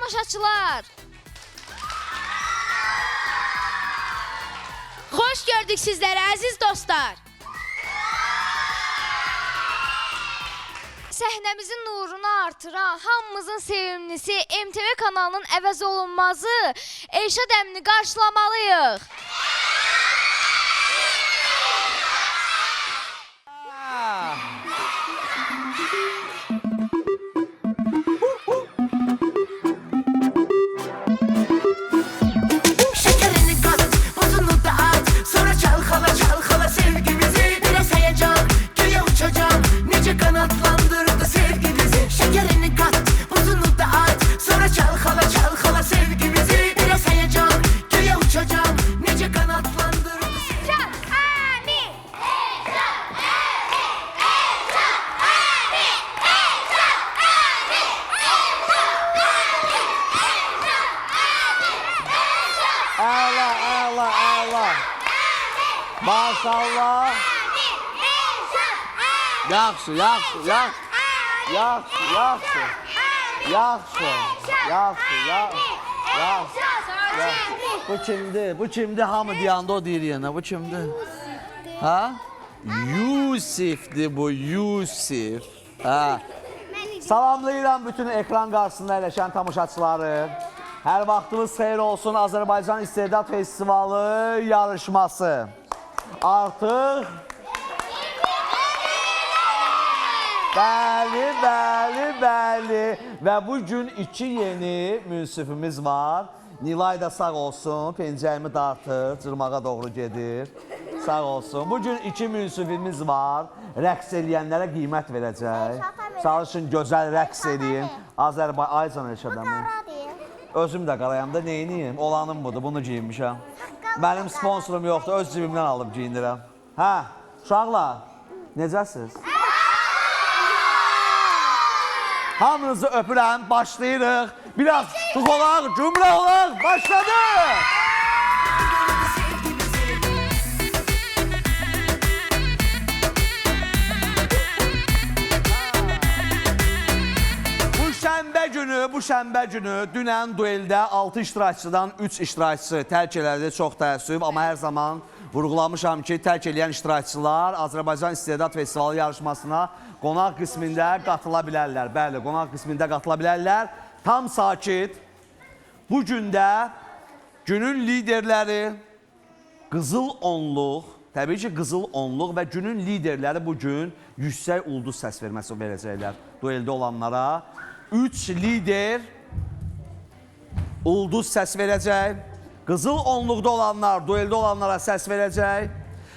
tamaşaçılar. Xoş gördük sizləri əziz dostlar. Səhnəmizin nurunu artıran, hamımızın sevimlisi MTV kanalının əvəz olunmazı Elşad əmini qarşılamalıyıq. Maşallah. Yaxşı. Bu kimdi? Hamı deyəndə o deyir yenə. Bu kimdi? Ha? Yusif'di bu, Yusif. Ha. Salamlayıram bütün ekran qarşısında əyləşən tamaşaçıları. Hər vaxtınız xeyir olsun. Azərbaycan İstedad Festivalı yarışması. Artıq Bəli. Və bugün iki yeni münsifimiz var. Nilay da sağ olsun, pencəyimi dartır, cırmağa doğru gedir. Sağ olsun. Bugün iki münsifimiz var. Rəqs eləyənlərə qiymət verəcək. Çalışın, gözəl rəqs eləyin. Aycan Elşadəmi. Özüm də qarayam da neyniyim? Olanım budur, bunu giyinmişəm. Mənim sponsorum yoxdur, öz cibimdən alıb giyindirəm. Hə, uşaqlar, necəsiz? Hamınızı öpürəm, başlayırıq. Biraz tuq olaq, cümlə olaq, başladıq! Bu şənbə günü dünən dueldə 6 iştirakçıdan 3 iştirakçısı tərk elədi, çox təəssüf. Amma hər zaman vurğulamışam ki, tərk eləyən iştirakçılar Azərbaycan İstedad Festivalı yarışmasına qonaq qismində qatıla bilərlər. Bəli, qonaq qismində qatıla bilərlər. Tam sakit. Bu gündə günün liderləri Qızıl Onluq, təbii ki, Qızıl Onluq və günün liderləri bugün yüksək ulduz səs verməsi verəcəklər dueldə olanlara. 3 lider ulduz səs verəcək, Qızıl Onluqda olanlar dueldə olanlara səs verəcək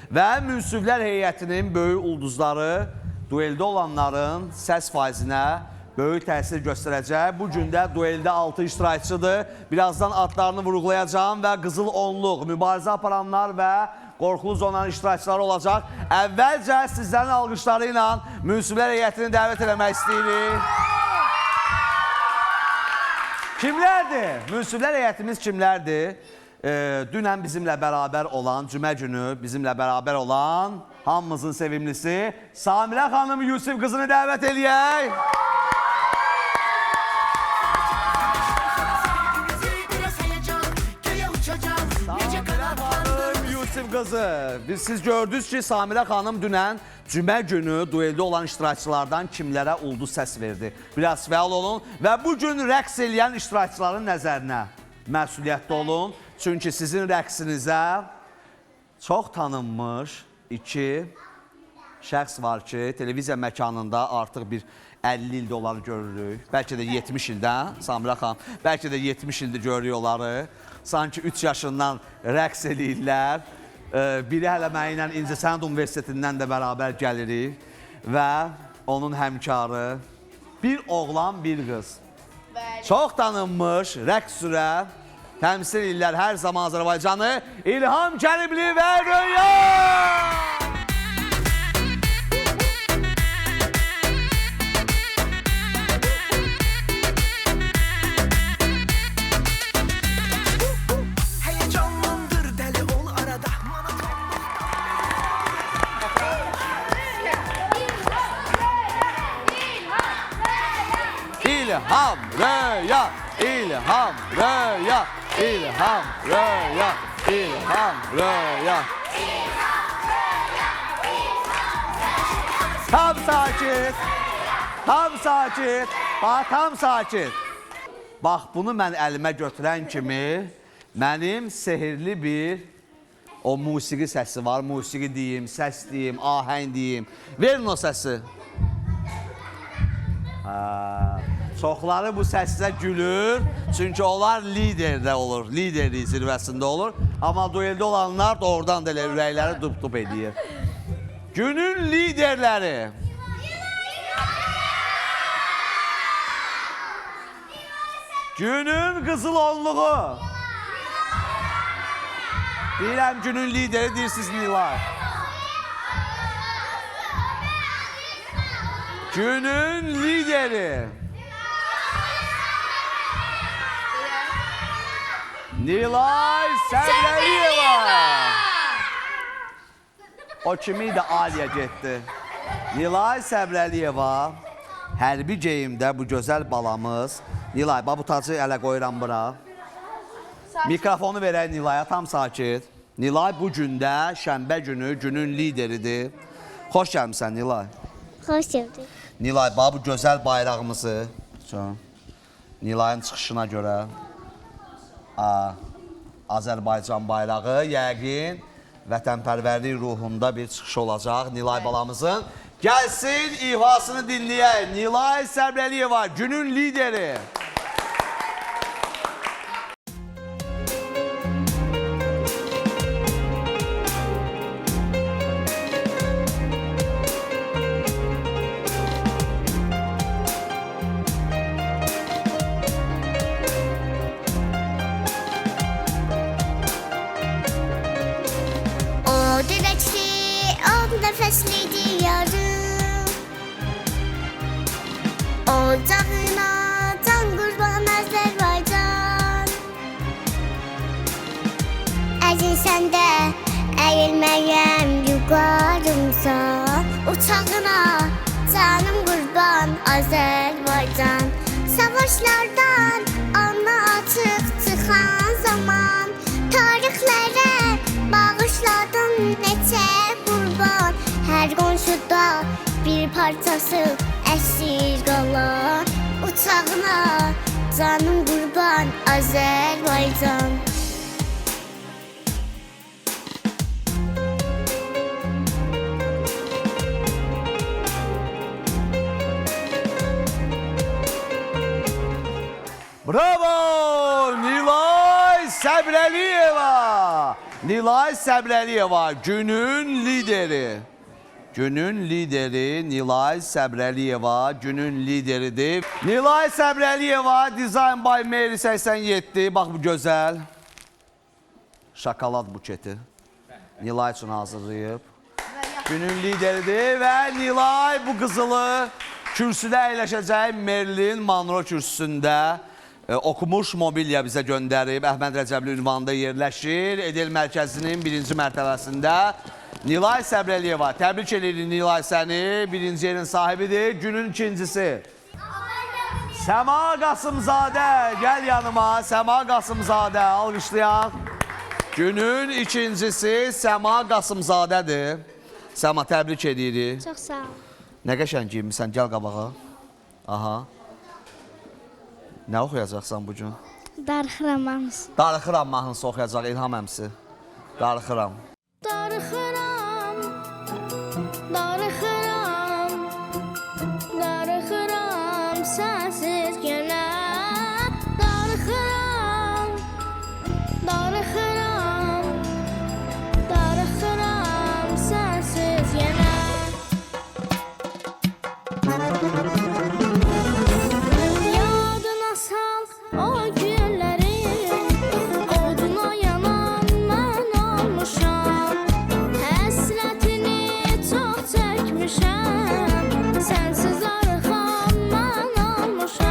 və münsiflər heyətinin böyük ulduzları dueldə olanların səs faizinə böyük təsir göstərəcək. Bu gün də dueldə 6 iştirakçıdır. Birazdan adlarını vurğulayacağım və Qızıl Onluq, mübarizə aparanlar və qorxulu zonanın iştirakçıları olacaq. Əvvəlcə sizlərin alqışları ilə münsiflər heyətini dəvət eləmək istəyirik. Kimlərdir? Münsiflər heyətimiz kimlərdir? Dünən bizimlə bərabər olan, cümə günü bizimlə bərabər olan hamımızın sevimlisi Samirə xanım Yusif qızını dəvət eləyək. Samirə xanım Yusif qızı. Siz gördünüz ki, Samirə xanım dünən cümə günü dueldə olan iştirakçılardan kimlərə ulduz səs verdi. Biraz fəal olun və bugün rəqs eləyən iştirakçıların nəzərinə məsuliyyətli olun. Çünki sizin rəqsinizə çox tanınmış iki şəxs var ki, televiziya məkanında artıq bir 50 ildə onları görürük. Bəlkə də 70 ildə, Samirə xanım, bəlkə də 70 ildə görürük onları. Sanki 3 yaşından rəqs eləyirlər. Biri hələ mənimlə İncəsənət Universitetindən də bərabər gəlirik və onun həmkarı bir oğlan, bir qız. Çox tanınmış rəqs üzrə təmsil edirlər hər zaman Azərbaycanı İlham Kəribli və Röya! İlham Röya, İlham Röya, İlham Röya, İlham Röya. Tam sakit. Tam sakit. Bax, tam sakit. Bax, bunu mən əlimə götürən kimi mənim sehirli bir o musiqi səsi var. Musiqi deyim, səs deyim, ahəng deyim. Verin o səsi. Çoxları bu səslə gülür. Çünki onlar liderdə olur. Liderlik zirvəsində olur. Amma dueldə olanlar da oradan da elə ürəkləri dup-dup edir. Günün liderləri. Günün qızıl onluğu. Deyirəm günün lideri deyirsiniz Nilay. Günün lideri. Nilay Səbrəliyeva. O kimiydi? Aliyə getdi. Nilay Səbrəliyeva hərbi geyimdə bu gözəl balamız. Nilay, bu tacı ələ qoyuram bura. Mikrofonu verək Nilay'a, tam sakit. Nilay bu gündə, şənbə günü, günün lideridir. Xoş gəlmişsən Nilay. Xoş gördük. Nilay, bu gözəl bayrağımızı, Nilay'ın çıxışına görə Azərbaycan bayrağı yəqin vətənpərvərlik ruhunda bir çıxış olacaq Nilay balamızın. Gəlsin, ihvasını dinləyək. Nilay Səbrəliyeva, günün lideri. O dirəkli, o nəfəslidir yarım. Ocağına can qurban Azərbaycan. Əzin səndə əyilməyəm yuqarımsan. Uçağına canım qurban Azərbaycan. Savaşlardan ana açıq çıxan zaman tarixlərə bağışladım neçə qurban. Hər qonşuda bir parçası əsir qalan. Uçağına canım qurban Azərbaycan. Bravo! Nilay Səbrəliyeva! Nilay Səbrəliyeva, günün lideri. Günün lideri Nilay Səbrəliyeva, günün lideridir. Nilay Səbrəliyeva, Design by Mary 87. Bax bu gözəl şokolad buketi. Nilay üçün hazırlayıb. Günün lideridir və Nilay bu qızılı kürsüdə əyləşəcək Marilyn Monroe kürsüsündə okumuş mobilya bizə göndərib. Əhməd Rəcəbli ünvanında yerləşir. Edel mərkəzinin birinci mərtəbəsində. Nilay Səbrəliyeva, təbrik edirik Nilay səni. Birinci yerin sahibidir. Günün ikincisi. Səma Qasımzadə, gəl yanıma. Səma Qasımzadə, alqışlayaq. Günün ikincisi Səma Qasımzadədir. Səma, təbrik edirik. Çox sağ ol. Nə qəşəng giyinmişsən, gəl qabağa. Aha. Nə oxuyacaqsan bugün? Darıxıram mahnısı. Darıxıram mahnısı oxuyacaq İlham əmsi. Darıxıram. Darıxıram, darıxıram, darıxıram sənsiz yenə. Darıxıram, darıxıram, darıxıram sənsiz yenə. Yadına sal o günləri, oduna yanan mən olmuşam. Həsrətini çox çəkmişəm, sənsiz arıxam mən olmuşam.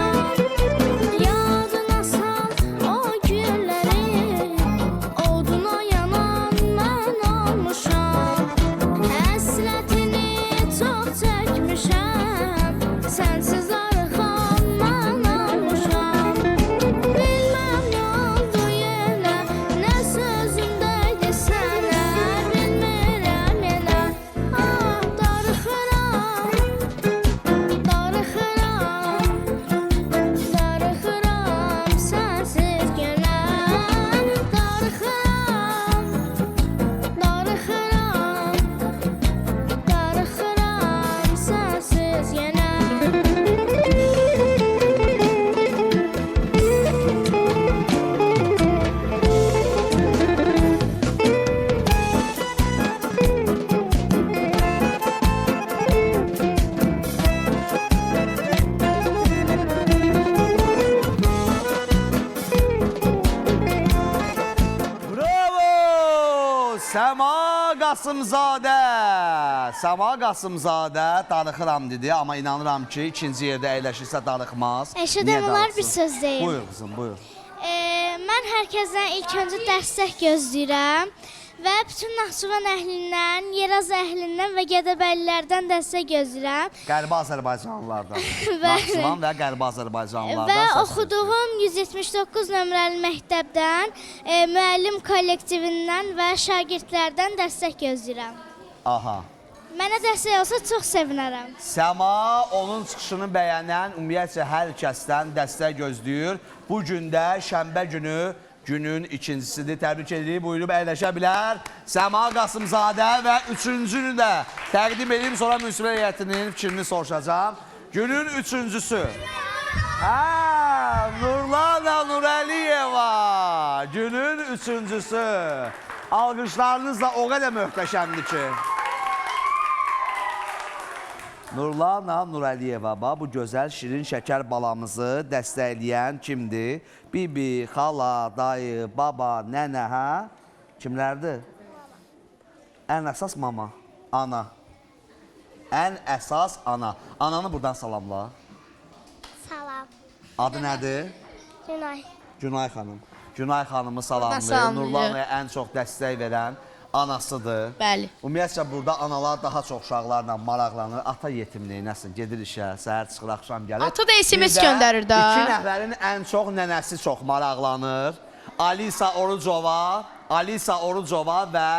Qasımzadə. Səma Qasımzadə darıxıram dedi, amma inanıram ki, ikinci yerdə əyləşirsə darıxmaz. Ayşə Niyə demələr darıxsın? bir söz deyim. Buyur qızım, buyur. Mən hər kəsdən ilk öncə dəstək gözləyirəm və bütün Naxçıvan əhlindən, Yeraz əhlindən və Gədəbəllilərdən dəstək gözləyirəm. Qərbi Azərbaycanlılardan. Bəli. Naxçıvan və Qərbi Azərbaycanlılardan. Və səs oxuduğum 179 nömrəli məktəbdən, müəllim kollektivindən və şagirdlərdən dəstək gözləyirəm. Aha. Mənə dəstək olsa çox sevinərəm. Səma onun çıxışını bəyənən ümumiyyətcə hər kəsdən dəstək gözləyir. Bu gündə şənbə günü günün ikincisidir. Təbrik edirik. Buyurub əyləşə bilər. Səma Qasımzadə və üçüncünü də təqdim edeyim. Sonra müsibət heyətinin fikrini soruşacağım. Günün üçüncüsü. Nurlana Nurəliyeva. Günün üçüncüsü. Alqışlarınız da o qədər möhtəşəmdir ki. Nurlana Nurəliyeva, bu gözəl şirin şəkər balamızı dəstəkləyən kimdir? Bibi, xala, dayı, baba, nənə, hə? Kimlərdir? Ən əsas mama, ana. Ən əsas ana. Ananı buradan salamla. Salam. Adı nədir? Günay. Günay xanım. Günay xanımı salamlayır. salamlayır. Nurlanaya ən çox dəstək verən anasıdır. Bəli. Ümumiyyətcə burada analar daha çox uşaqlarla maraqlanır. Ata yetimliyi nəsin? Gedir işə, səhər çıxır, axşam gəlir. Ata da SMS Bir də göndərir də. İki nəfərin ən çox nənəsi çox maraqlanır. Alisa Orucova və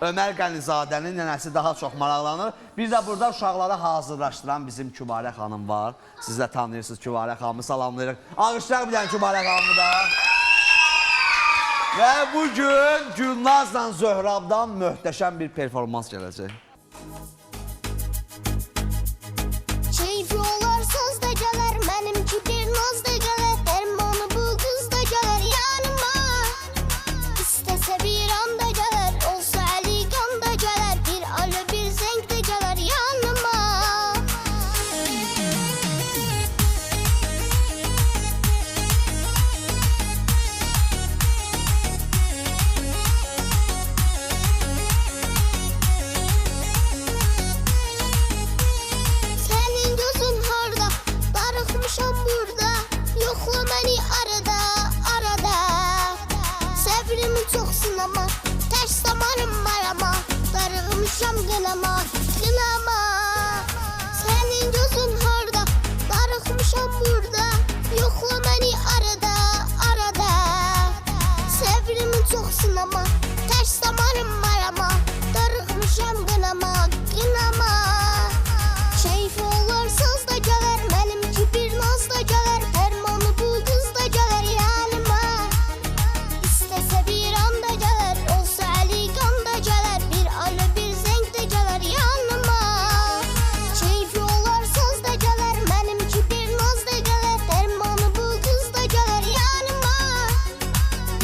Ömər Qənizadənin nənəsi daha çox maraqlanır. Bir də burada uşaqları hazırlaşdıran bizim Kübarə xanım var. Siz də tanıyırsınız Kübarə xanımı, salamlayırıq. Alqışlar bir dənə Kübarə xanımı da. Və bugün Gülnazla Zöhrabdan möhtəşəm bir performans gələcək. Keyfi olarsız da gələr, mənimki bir naz da gələr, dərmanı bu qız da gələr yanıma. İstəsə bir anda gələr, olsa əli qan da gələr, bir alo bir zəng də gələr yanıma. Sənin gözün harda, darıxmışam burada, yoxla məni arada, arada. Səbrimi çox sınama, tərs damarım marama, darıxmışam qınama, qınama. Sənin gözün harda, darıxmışam burada, yoxla məni arada, arada. Səbrimi çox sınama, tərs damarım marama, darıxmışam qınama, qınama. Keyfi olarsız da gələr, mənimki bir naz da gələr, dərmanı bu qız da gələr yanıma. İstəsə bir anda gələr, olsa əli qan da gələr, bir alo bir zəng də gələr yanıma. Keyfi olarsız da gələr, mənimki bir naz da gələr, dərmanı bu qız da gələr yanıma.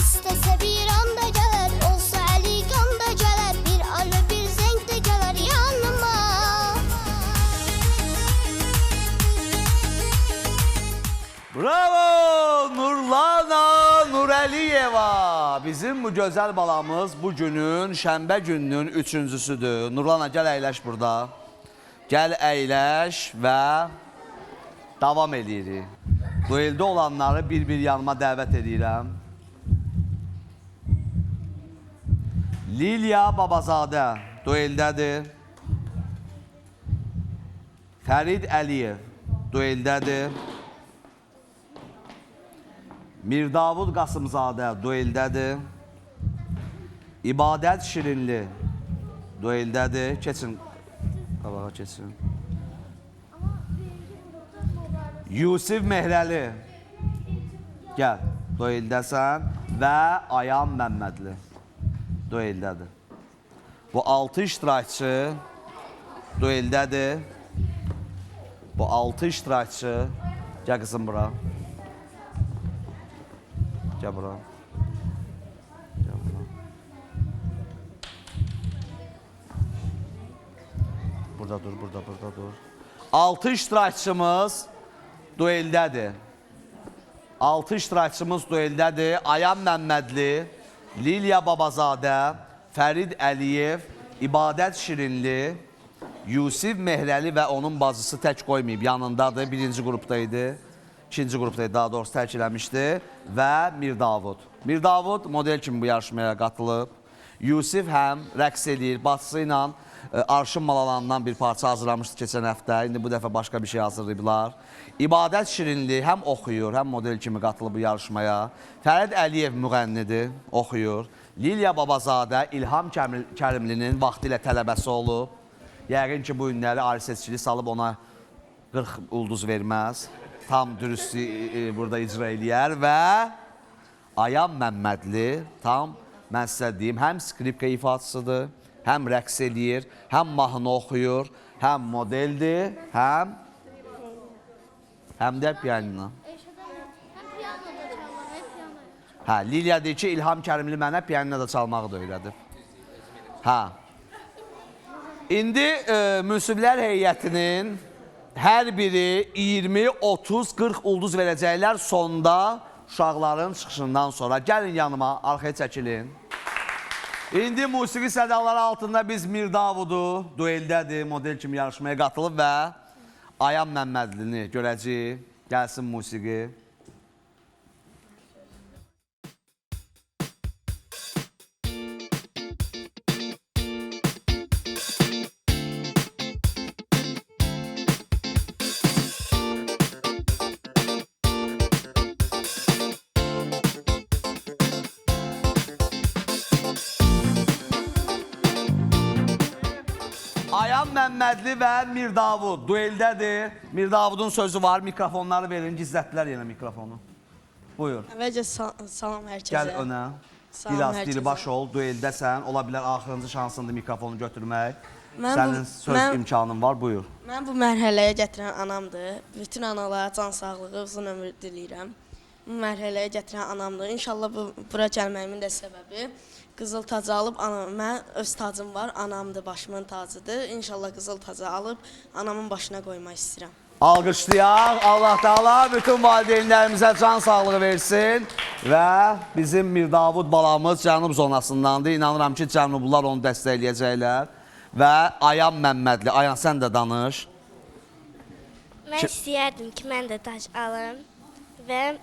İstəsə bir anda gələr, olsa əli qan da gələr, bir alo bir zəng də gələr yanıma. Bravo! Nurlana Nurəliyeva. Bizim bu gözəl balamız bu günün, şənbə gününün üçüncüsüdür. Nurlana, gəl əyləş burada. Gəl əyləş və davam edirik. Dueldə olanları bir-bir yanıma dəvət edirəm. Lilya Babazadə dueldədir. Fərid Əliyev dueldədir. Mirdavud Qasımzadə dueldədir. İbadət Şirinli dueldədir. Keçin, qabağa keçin. Yusif Mehrəli, gəl, dueldəsən və Ayan Məmmədli dueldədir. Bu 6 iştirakçı dueldədir. Bu 6 iştirakçı, gəl qızım bura. Gəl bura. Gəl bura. Burada dur, burada dur. 6 iştirakçımız dueldədir. 6 iştirakçımız dueldədir. Ayan Məmmədli, Lilya Babazadə, Fərid Əliyev, İbadət Şirinli, Yusif Mehrəli və onun bacısı tək qoymayıb, yanındadır. Birinci qrupdaydı, ikinci qrupdaydı, daha doğrusu tərk eləmişdi. Və Mir Davud. Mir Davud model kimi bu yarışmaya qatılıb. Yusif həm rəqs edir, bacısı ilə Arşın Malalandan bir parça hazırlamışdı keçən həftə. İndi bu dəfə başqa bir şey hazırlayıblar. İbadət Şirinli həm oxuyur, həm model kimi qatılıb bu yarışmaya. Fərid Əliyev müğənnidir, oxuyur. Liliya Babazadə İlham Kərimlinin vaxtilə tələbəsi olub. Yəqin ki, bu günləri ali seçkili salıb ona 40 ulduz verməz. Tam dürüst burada icra eləyər və Ayam Məmmədli tam, mən sizə deyim, həm skripka ifaçısıdır, həm rəqs eləyir, həm mahnı oxuyur, həm modeldir, həm də piyanino. Hə, Liliya deyir ki, İlham Kərimli mənə piyanino da çalmağı da öyrədib. Hə. İndi münsiflər heyətinin hər biri 20, 30, 40 ulduz verəcəklər sonda uşaqların çıxışından sonra. Gəlin yanıma, arxaya çəkilin. İndi musiqi sədaları altında biz Mir Davudu dueldədir, model kimi yarışmaya qatılıb və Ayam Məmmədlini görəcəyik. Gəlsin musiqi. Ayam Məmmədli və Mir Davud dueldədir. Mir Davudun sözü var, mikrofonları verin, gizlətdilər yenə mikrofonu. Buyur. Əvvəlcə salam hər kəsə. Gəl önə. Salam Biraz hər kəsə. diribaş ol, dueldəsən. Ola bilər axırıncı şansındır mikrofonu götürmək. Mən Sənin bu- söz mən- imkanın var, buyur. Mən bu mərhələyə gətirən anamdır. Bütün analara can sağlığı, uzun ömür diləyirəm. Bu mərhələyə gətirən anamdır. İnşallah bura gəlməyimin də səbəbi qızıl tacı alıb mən öz tacım var, anamdır, başımın tacıdır. İnşallah qızıl tacı alıb anamın başına qoymaq istəyirəm. Alqışlayaq. Allah Taala bütün valideynlərimizə can sağlığı versin və bizim Mir Davud balamız cənub zonasındandır. İnanıram ki, cənublular onu dəstəkləyəcəklər. Və Ayam Məmmədli. Ayan, sən də danış. Mən istəyərdim ki, mən də tac alım və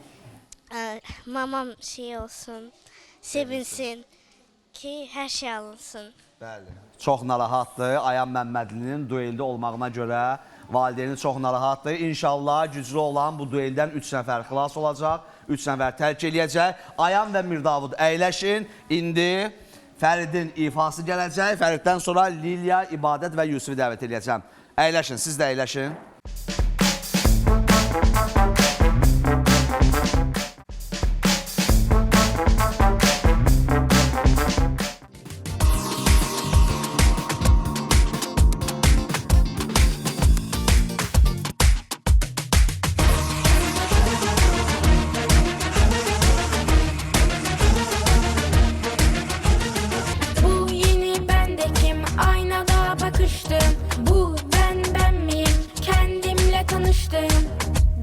mamam şey olsun, sevinsin ki, hər şey alınsın. Bəli. Çox narahatdır. Ayam Məmmədlinin dueldə olmağına görə valideyni çox narahatdır. İnşallah güclü olan bu dueldən 3 nəfər xilas olacaq, 3 nəfər tərk eləyəcək. Ayam və Mir Davud əyləşin. İndi Fəridin ifası gələcək. Fəriddən sonra Liliya, İbadət və Yusifi dəvət eləyəcəm. Əyləşin, siz də əyləşin. Bu yeni bendekim, aynada bakıştım. Bu ben miyim, kendimle tanıştım.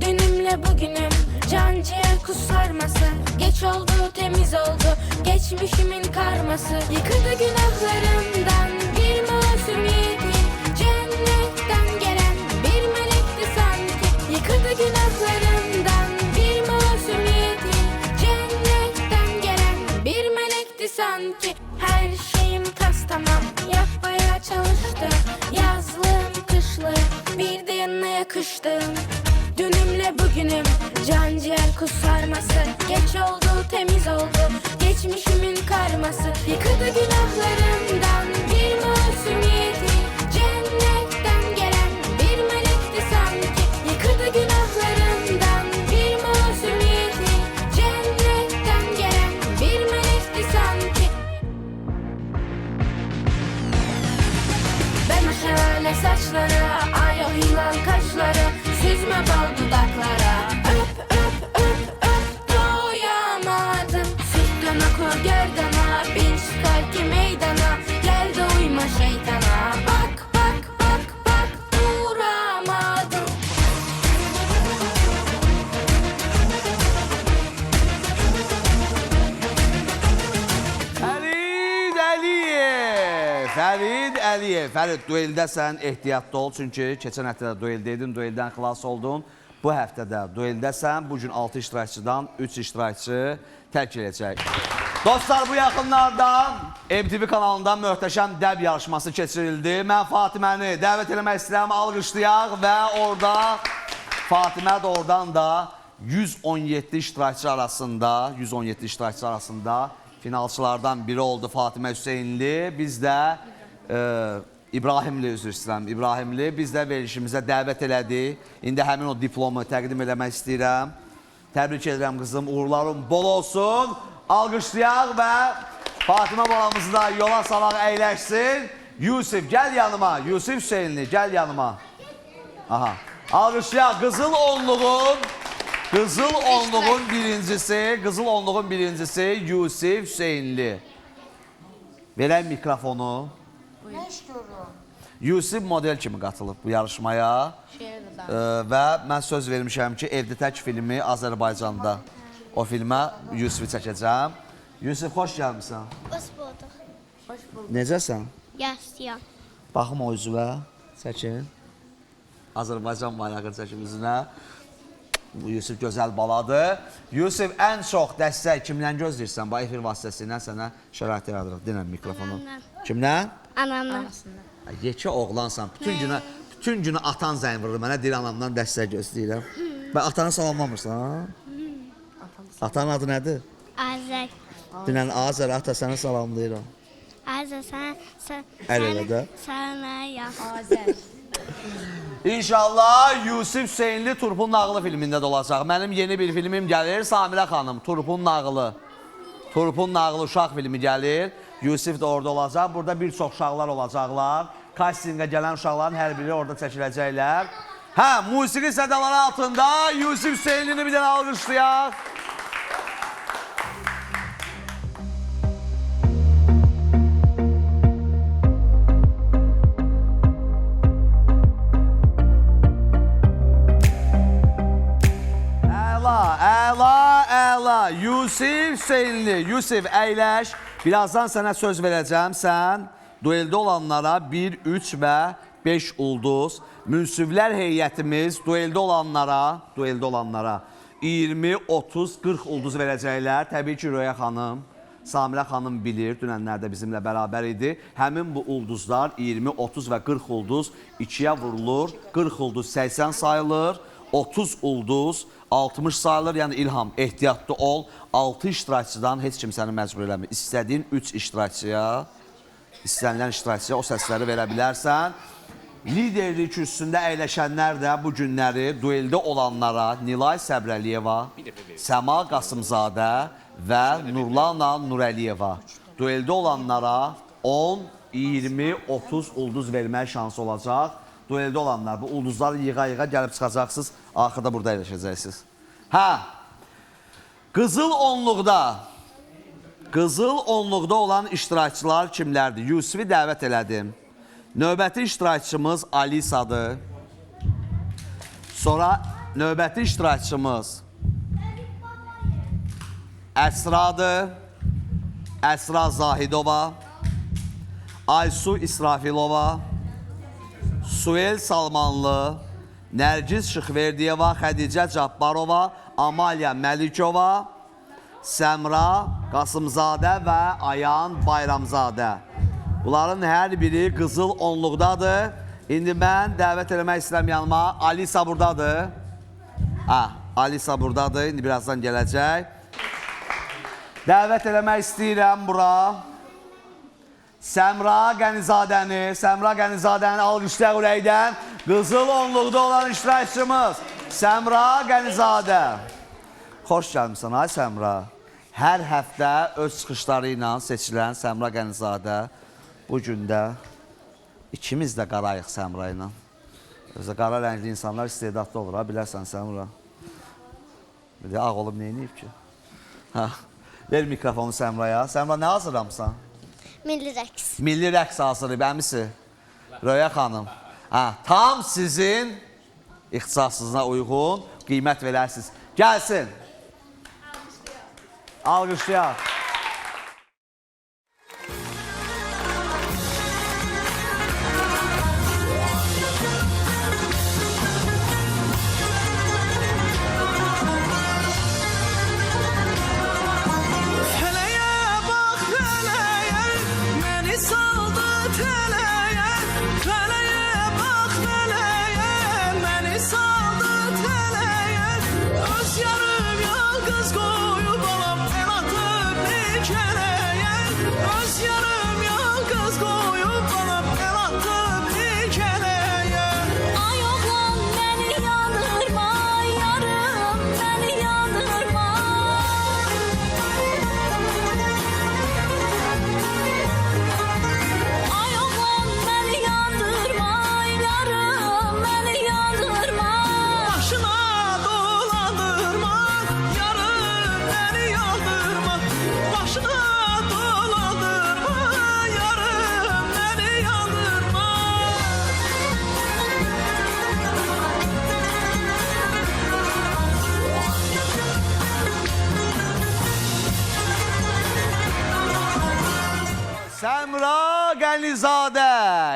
Dünümle bugünüm, can ciğer kusarması. Geç oldu, temiz oldu, geçmişimin karması. Yıkıldı günahlarımdan bir masum yetim. Cennetten gelen bir melekti sanki. Yıkıldı günahlarımdan bir masum yetim. Cennetten gelen bir melekti sanki. Her şeyim tas tamam, yapmaya çalıştım. Yazlım, kışlım, bir de yanına yakıştım. Dünümle bugünüm, can ciğer kusarması. Geç oldu, temiz oldu, geçmişimin karması. Yıkıldı günahlarımdan bir masumiyeti. Cennetten gelen bir melekti sanki. Yıkıldı günahlarımdan bir masumiyeti. Cennetten gelen bir melekti sanki. Ben şöyle saçları, ay o hilal kaşları. Süzme bal dudaklara. Öp öp öp öp doyamadım. Sütten oku gerdana, bin çıkar ki meydana. Gel de uyma şeytana. Bak bak bak bak duramadım. Fərid Əliyev. Fərid Əliyev. Fərid, dueldəsən, ehtiyatlı ol. Çünki keçən həftə də dueldeydin, dueldən xilas oldun. Bu həftə də dueldəsən. Bugün 6 iştirakçıdan 3 iştirakçı tərk edəcək. Dostlar, bu yaxınlardan MTV kanalından möhtəşəm dəb yarışması keçirildi. Mən Fatiməni dəvət eləmək istəyirəm, alqışlayaq və orada Fatimə də oradan da 117 iştirakçı arasında finalçılardan biri oldu Fatimə Hüseynli. Biz də İbrahimli, üzr istəyirəm, İbrahimli. Biz də verilişimizə dəvət elədik. İndi həmin o diplomu təqdim eləmək istəyirəm. Təbrik edirəm qızım, uğurlarım bol olsun. Alqışlayaq və Fatimə balamızı da yola salaq, əyləşsin. Yusif, gəl yanıma. Yusif Hüseynli, gəl yanıma. Aha. Alqışlayaq, Qızıl Onluğun birincisi Yusif Hüseynli. Verək mikrofonu. Yusif model kimi qatılıb bu yarışmaya. Və mən söz vermişəm ki, Evdə Tək filmi Azərbaycanda. O filmə Yusifi çəkəcəm. Yusif, xoş gəlmişsən. Hoş bulduk. Necəsən? Yaşlıyam. Baxım o üzvə, çəkin. Azərbaycan bayrağı çəkim üzünə. Bu Yusif gözəl baladır. Yusif, ən çox dəstək kimdən gözləyirsən? Bu efir vasitəsilə sənə şərait yaradırıq. Dinən mikrofonu. Kimdən? Anamdan. Yekə oğlansan. Bütün günü atan zəng vurur mənə, deyir anamdan dəstək gözləyirəm. Və atanı salamlamırsan? Atanın adı nədir? Azər. Dinən Azər, ata səni salamlayıram. Azər Əl elə də. sənə Azər. İnşallah Yusif Hüseynli Turpun Nağılı filmində də olacaq. Mənim yeni bir filmim gəlir, Samirə xanım, Turpun Nağılı. Turpun Nağılı uşaq filmi gəlir. Yusif də orada olacaq. Burada bir çox uşaqlar olacaqlar. Kastinqə gələn uşaqların hər biri orada çəkiləcəklər. Hə, musiqi sədaları altında Yusif Hüseynlini bir dənə alqışlayaq. Əla, Yusif Hüseynli. Yusif, əyləş. Birazdan sənə söz verəcəm. Sən dueldə olanlara 1, 3 və 5 ulduz. Münsiflər heyətimiz dueldə olanlara 20, 30, 40 ulduz verəcəklər. Təbii ki, Röya xanım, Samirə xanım bilir, dünənlərdə bizimlə bərabər idi. Həmin bu ulduzlar 20, 30 və 40 ulduz 2-yə vurulur. 40 ulduz 80 sayılır. 30 ulduz 60 sayılır, yəni İlham, ehtiyatlı ol. 6 iştirakçıdan heç kim səni məcbur eləmir. İstədiyin 3 iştirakçıya, istənilən iştirakçıya o səsləri verə bilərsən. Liderlik kürsüsündə əyləşənlər də bu günləri dueldə olanlara Nilay Səbrəliyeva, Səma Qasımzadə və Nurlana Nurəliyeva. Dueldə olanlara 10, 20, 30 ulduz vermək şansı olacaq. Dueldə olanlar, bu ulduzları yığa-yığa gəlib çıxacaqsınız, axırda burada əyləşəcəksiniz. Hə, Qızıl onluqda olan iştirakçılar kimlərdir? Yusifi dəvət elədim. Növbəti iştirakçımız Alisadır. Sonra növbəti iştirakçımız Əsradır. Əsra Zahidova. Aysu İsrafilova. Suel Salmanlı. Nərgiz Şıxverdiyeva, Xədicə Cabbarova, Amalya Məlikova, Səmra Qasımzadə və Ayan Bayramzadə. Bunların hər biri qızıl onluqdadır. İndi mən dəvət eləmək istəyirəm yanıma. Alisa buradadır. Alisa buradadır. İndi birazdan gələcək. Dəvət eləmək istəyirəm bura. Səmra Qənizadəni alqışlayaq ürəkdən. Qızıl onluqda olan iştirakçımız Səmra Qənizadə. Xoş gəlmişsən, ay Səmra. Hər həftə öz çıxışları ilə seçilən Səmra Qənizadə bu gündə ikimiz də qarayıq Səmra ilə. Özə qara rəngli insanlar istedadlı olur, bilərsən Səmra. Bir də ağ olub neyniyib ki? Ver mikrofonu Səmraya. Səmra, nə hazırlamısan? Milli rəqs. Milli rəqs hazırlayıb, əmisi. Röya xanım. Tam sizin ixtisasınıza uyğun qiymət verərsiniz. Gəlsin. Alqışlayaq.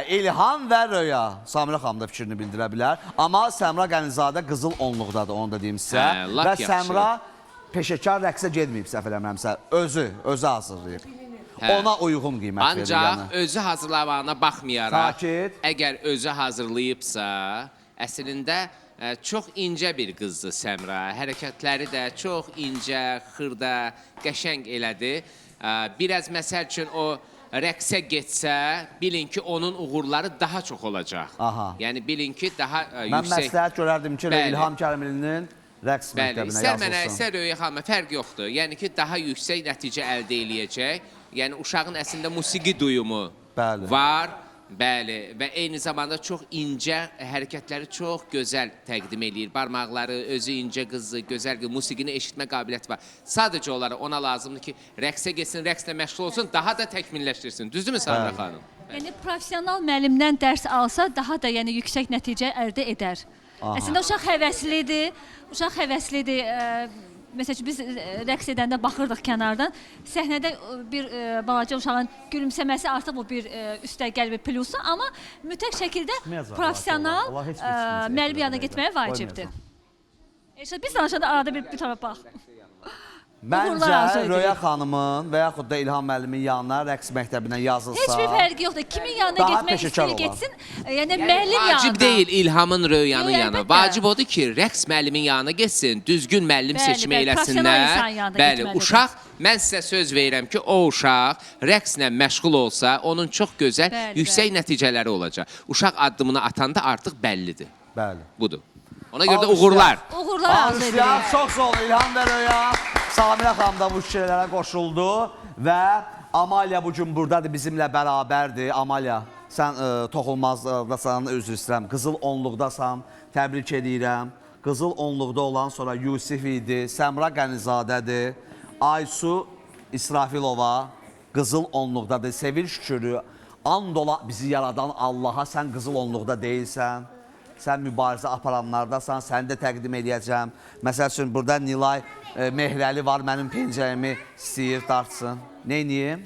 İlham və Röya. Samirə xanım da fikrini bildirə bilər. Amma Səmra Qənizadə qızıl onluqdadır, onu da deyim sizə. Lap Və yaxşı. Səmra peşəkar rəqsə gedməyib, səhv eləmirəmsə. Özü hazırlayıb. Ona uyğun qiymət verir. Ancaq özü hazırlamağına baxmayaraq, Sakit. əgər özü hazırlayıbsa, əslində çox incə bir qızdır Səmra. Hərəkətləri də çox incə, xırda, qəşəng elədi. Biraz məsəl üçün o rəqsə getsə, bilin ki, onun uğurları daha çox olacaq. Aha. Yəni, bilin ki, daha Mən yüksək... məsləhət görərdim ki, Bəli. İlham Kərimlinin rəqs Bəli, məktəbinə istər mənə, yazılsın. istər Röya xanıma fərq yoxdur. Yəni ki, daha yüksək nəticə əldə eləyəcək. Yəni, uşağın əslində musiqi duyumu Bəli. var. Bəli, və eyni zamanda çox incə, hərəkətləri çox gözəl təqdim eləyir. Barmaqları, özü incə qızı, gözəl qızı, musiqini eşitmə qabiliyyəti var. Sadəcə olaraq ona lazımdır ki, rəqsə getsin, rəqslə məşğul olsun, daha da təkmilləşdirsin. Düzdürmü Səmra xanım? Yəni professional müəllimdən dərs alsa daha da yəni yüksək nəticə əldə edər. Əslində uşaq həvəslidir. Uşaq həvəslidir. Məsələn biz rəqs edəndə baxırdıq kənardan. Səhnədə bir balaca uşağın gülümsəməsi artıq bu bir üstəgəl bir plusu, amma mütləq şəkildə professional müəllim yanına getməyə vacibdir. Biz danışanda arada bir tərəfə bax. Məncə Röya xanımın və yaxud da İlham müəllimin yanına rəqs məktəbinə yazılsa... Heç bir fərqi yoxdur. Kimin yanına daha getmək peşəkar istəyir olar. getsin. Yəni müəllim yanına. Vacib deyil İlhamın Röyanın Yox, yanına. əlbəttə. Vacib odur ki, rəqs müəllimin yanına getsin, düzgün müəllim Bəli, seçimi bəli, professional insan eləsinlər. yanına Bəli, getməlidir. uşaq, mən sizə söz verirəm ki, o uşaq rəqslə məşğul olsa, onun çox gözəl, Bəli, yüksək nəticələri olacaq. Uşaq addımını atanda artıq bəllidir. Bəli. Budur. Ona görə də Alışlar. uğurlar. Uğurlar arzu Alışlar, edirik. çox sağ olun İlham və Röya. Samirə xanım da bu şişələrə qoşuldu və Amalya bugün buradadır, bizimlə bərabərdir. Amalya, sən toxunmazdasan, üzr istəyirəm, qızıl onluqdasan, təbrik edirəm. Qızıl onluqda olan sonra Yusif idi, Səmra Qənizadədir, Aysu İsrafilova qızıl onluqdadır. Sevil Şükürü, andola bizi yaradan Allaha sən qızıl onluqda deyilsən. Sən mübarizə aparanlardasan, səni də təqdim edəcəm. Məsəl üçün, burada Nilay Mehrəli var, mənim pencəyimi istəyir, dartsın. Neyniyim?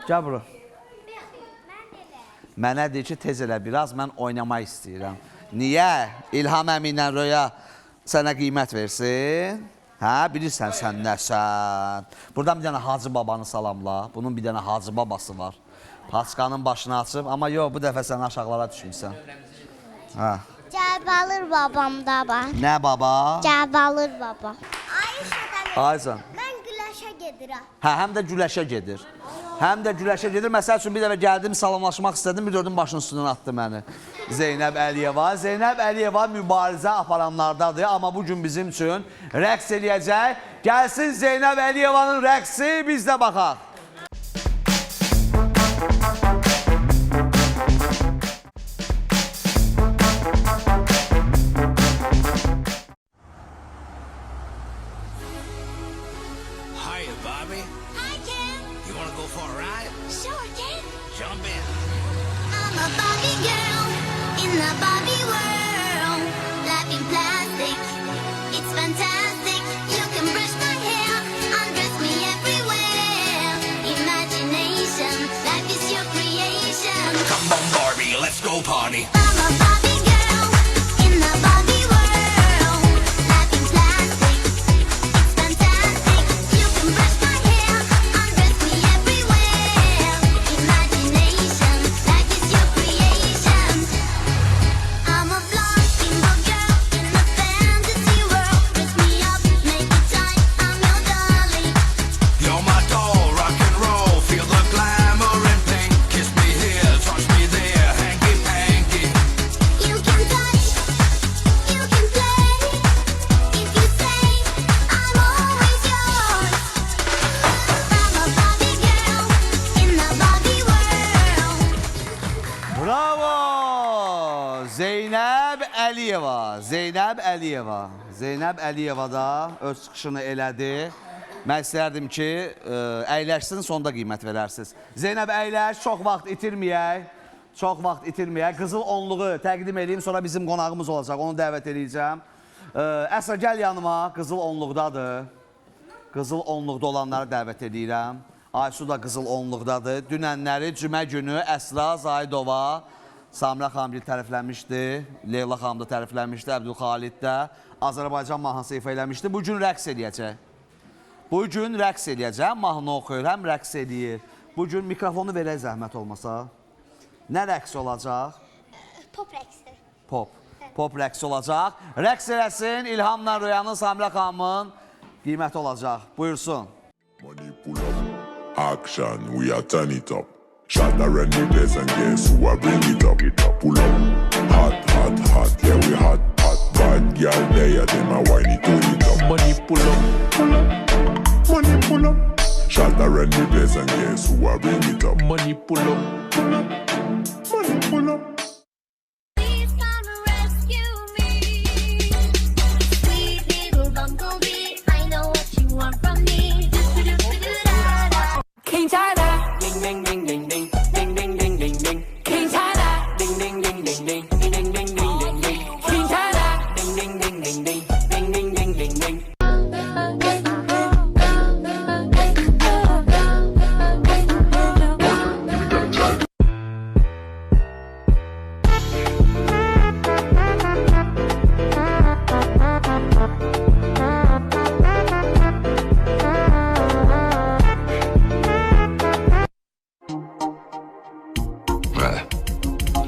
Gəl bura. Mənə deyir ki, tez elə biraz, mən oynamaq istəyirəm. Niyə? İlham əminlə Röya sənə qiymət versin. Hə, bilirsən sən nəsən. Buradan bir dənə Hacı babanı salamla. Bunun bir dənə Hacı babası var. Paçkanın başını açıb, amma yox, bu dəfə sən aşağılara düşmüşsən. Hə. Cəbalır babam da var. Nə baba? Cəbalır babam. Ayşədən Aysan. mən güləşə gedirəm. Hə, həm də güləşə gedir. Həm də güləşə gedir. Məsəl üçün bir dəfə gəldim, salamlaşmaq istədim, bir gördüm başının üstündən atdı məni. Zeynəb Əliyeva. Zeynəb Əliyeva mübarizə aparanlardadır, amma bugün bizim üçün rəqs eləyəcək. Gəlsin Zeynəb Əliyevanın rəqsi, biz də baxaq. Hiya, Bobby. Hi, Ken. You want to go for a ride? Sure, Ken. Jump in. I'm a Barbie girl in the Barbie world. Life in plastic, it's fantastic. You can brush my hair, undress me everywhere. Imagination, life is your creation. Come on, Barbie, let's go party. I'm a Barbie girl in the Barbie world. Life in plastic, it's fantastic. You can brush my hair, undress me everywhere. Imagination, life is your creation. I'm a blonde single girl in a fantasy world. Dress me up, make it shine. I'm your darling. You're my doll, rock and roll. Feel the glamour and pink. Kiss me here, touch me there. Hanky panky. You can touch, you can play. If you say I'm always yours. I'm a Barbie girl in the Barbie world. Bravo! Zeynəb Əliyeva. Zeynəb Əliyeva. Zeynəb Əliyeva da öz çıxışını elədi. Mən istərdim ki, əyləşsin, sonda qiymət verərsiniz. Zeynəb əyləş, çox vaxt itirməyək. Çox vaxt itirməyək. Qızıl onluğu təqdim edeyim, sonra bizim qonağımız olacaq, onu dəvət edəcəm. Əsra, gəl yanıma, qızıl onluqdadır. Qızıl onluqda olanları dəvət edirəm. Aysu da qızıl onluqdadır. Dünənləri cümə günü Əsra Zahidova Samira xanım tərifləmişdi, Leyla xanım da tərifləmişdi, Əbdülxalid də Azərbaycan mahnısı ifa eləmişdi. Bu gün rəqs eləyəcək. Bu gün rəqs eləyəcək. Mahnı oxuyur, həm rəqs eləyir. Bu gün mikrofonu verək zəhmət olmasa. Nə rəqs olacaq? Pop rəqsi. Pop. Pop rəqs olacaq. Rəqs eləsin İlhamla Rüyanın, Samira xanımın qiyməti olacaq. Buyursun. Money pull up, action, we are turn it up. Shot around the place and guess who I bring it up. Pull up, hot, hot, hot, yeah we hot, hot. Bad girl there, them a whine it, turn it up. Money pull up, pull up, money pull up. Shot around the place and guess who I bring it up. Money pull up, pull up, money pull up. Please come rescue me. Sweet little bumblebee, I know what you want from me. Do-do-do-do-da-da. King China, ding ding ding ding ding, ding ding ding ding ding. King China, ding ding ding ding ding, ding ding ding ding ding ding. King China, ding ding ding ding ding, ding ding ding ding ding.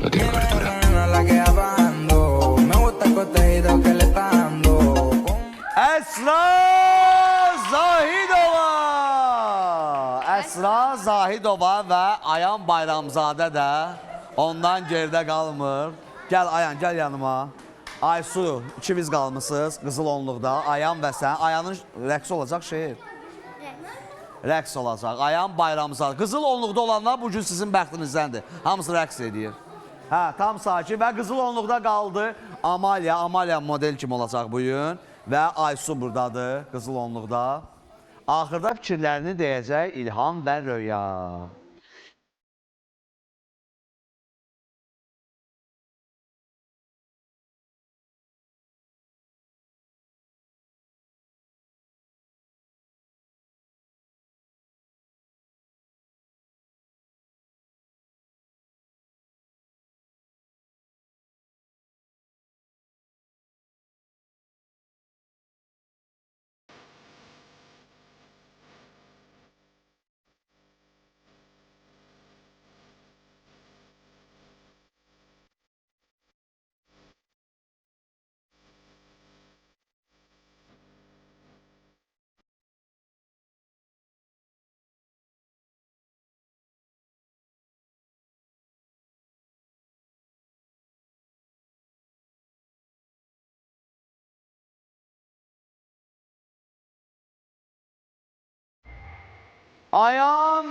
No tiene cobertura. La que va bajando, me gusta el coteíto que le está dando. Əsra Zahidova! Əsra Zahidova və Ayan Bayramzadə də ondan geridə qalmır. Gəl Ayan, gəl yanıma. Aysu, ikiniz qalmısınız qızıl onluqda. Ayan və sən. Ayanın rəqsi olacaq şeir. Rəqs olacaq. Ayan Bayramzadə. Qızıl onluqda olanlar bugün sizin bəxtinizdəndir. Hamısı rəqs edir. Hə, tam sakin və qızıl onluqda qaldı Amalya. Amalya model kimi olacaq bugün. Və Aysu buradadır, qızıl onluqda. Axırda fikirlərini deyəcək İlham və Röya. Ayan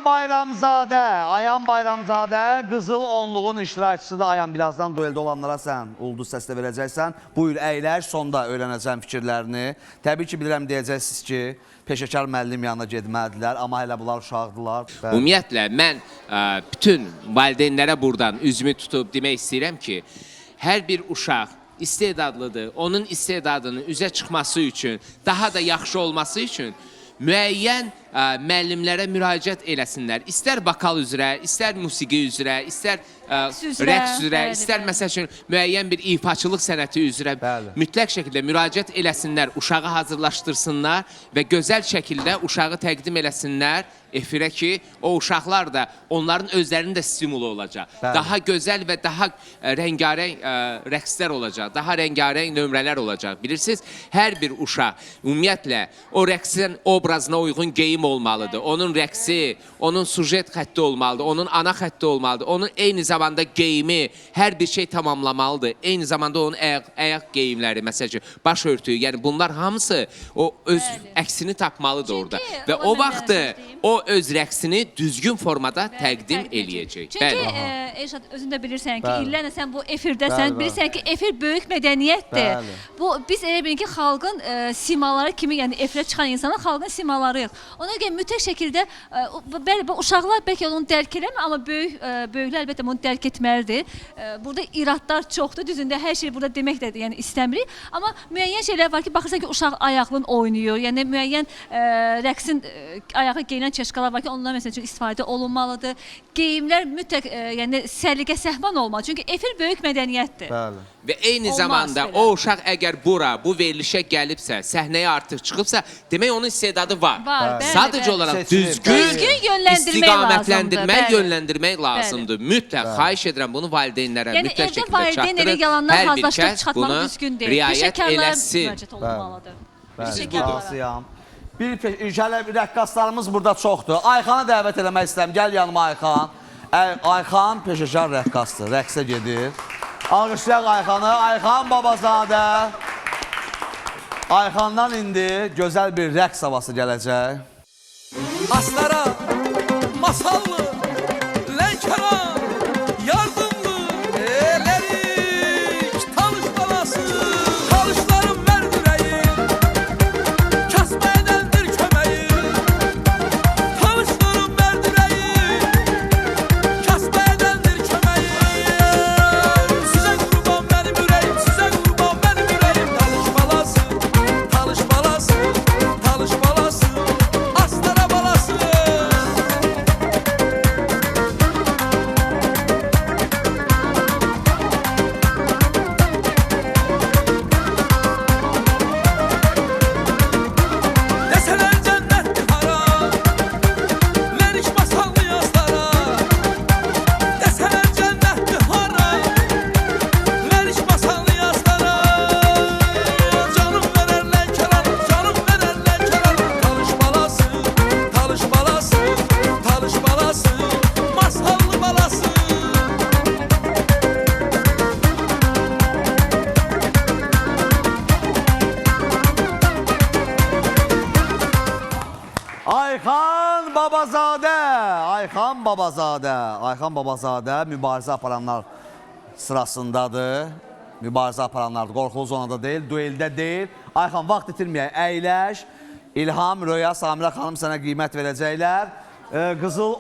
Bayramzadə qızıl onluğun iştirakçısı da Ayan. Birazdan dueldə olanlara sən ulduz səslə verəcəksən. Buyur, əyləş, sonda öyrənəcəm fikirlərini. Təbii ki, bilirəm deyəcəksiniz ki, peşəkar müəllim yanına getmədilər, amma hələ bunlar uşaqdılar. Ümumiyyətlə, mən bütün valideynlərə buradan üzümü tutub demək istəyirəm ki, hər bir uşaq istedadlıdır. Onun istedadının üzə çıxması üçün, daha da yaxşı olması üçün müəyyən müəllimlərə müraciət eləsinlər. İstər vokal üzrə, istər musiqi üzrə, istər rəqs üzrə, istər məsəl üçün müəyyən bir ifaçılıq sənəti üzrə mütləq şəkildə müraciət eləsinlər, uşağı hazırlaşdırsınlar və gözəl şəkildə uşağı təqdim eləsinlər efirə ki, o uşaqlar da onların özlərinin də stimulu olacaq. Daha gözəl və daha rəngarəng rəqslər olacaq, daha rəngarəng nömrələr olacaq. Bilirsiniz, hər bir uşaq ümumiyyətlə o rəqsin obrazına uyğun geyim olmalıdır. Onun rəqsi, onun sujet xətti olmalıdır, onun ana xətti olmalıdır. Onun eyni zamanda geyimi, hər bir şey tamamlamalıdır. Eyni zamanda onun ayaq geyimləri, məsələn, baş örtüyü, yəni bunlar hamısı o öz əksini tapmalıdır orada. Və o vaxtı o öz rəqsini düzgün formada təqdim eləyəcək. Çünki Elşad, özün də bilirsən ki, illərlə sən bu efirdəsən, bilirsən ki, efir böyük mədəniyyətdir. Biz elə bilin ki, xalqın simaları kimi, yəni efirə çıxan insanlar xalqın simalarıyıq. Ona görə mütləq şəkildə, bəli, uşaqlar bəlkə onu dərk eləmir, amma böyüklər əlbəttə bunu dərk etməlidir. Burada iradlar çoxdur, düzündə hər şey burada demək də yəni istəmirik. Amma müəyyən şeylər var ki, baxırsan ki, uşaq ayaqlın oynayır. Yəni müəyyən rəqsin ayağa geyinən çeşkalar var ki, ondan məsəl üçün istifadə olunmalıdır. Geyimlər mütləq yəni səliqə səhman olmalı. Çünki efir böyük mədəniyyətdir. Bəli. Və eyni Olmaz zamanda belə. o uşaq əgər bu verilişə gəlibsə, səhnəyə artıq çıxıbsa, demək onun istedadı var. Var, bəli, Sadəcə bəli. olaraq Seçilib. Düzgün yönləndirmək istiqamətləndirmək, lazımdır, bəli. yönləndirmək lazımdır. Mütləq xahiş edirəm bunu valideynlərə Yəni mütləq evdə şəkildə valideyn elə çatdırın. yalandan Hər bir hazırlaşdırıb kəs çıxartmaq bunu düzgün deyil. riayət Peşəkarlar eləsin. müraciət olunmalıdır. Bəli, razıyam. İnşallah rəqqaslarımız burada çoxdur. Ayxanı dəvət eləmək istəyirəm. Gəl yanıma Ayxan. Ayxan peşəkar rəqqasdır, rəqsə gedir. Alqışlayaq Ayxanı. Ayxan Babazadə. Ayxandan indi gözəl bir rəqs havası gələcək. Aslara, masallı, Lənkəran, yardımlı, elerik, talış balası, talışların ver yüreği, kasma edendir kömeği, talışların ver yüreği, kasma edendir kömeği. Size kurban benim yüreğim, size kurban benim yüreğim, talış balası, talış balası, talış balası, aslara balası. Deseler cennettir hara, Meriç masallı yazlara. Deseler cennettir hara, Meriç masallı yazlara. Canım verer Lənkəran, canım verer Lənkəran. Talış balası, talış balası, talış balası, masallı balası. Ayxan Babazadə, Ayxan Babazadə, Ayxan Babazadə mübarizə aparanlar sırasındadır. Mübarizə aparanlardır, qorxulu zonada deyil, dueldə deyil. Ayxan, vaxt itirməyək, əyləş. İlham, Röya, Samirə xanım sənə qiymət verəcəklər. Qızıl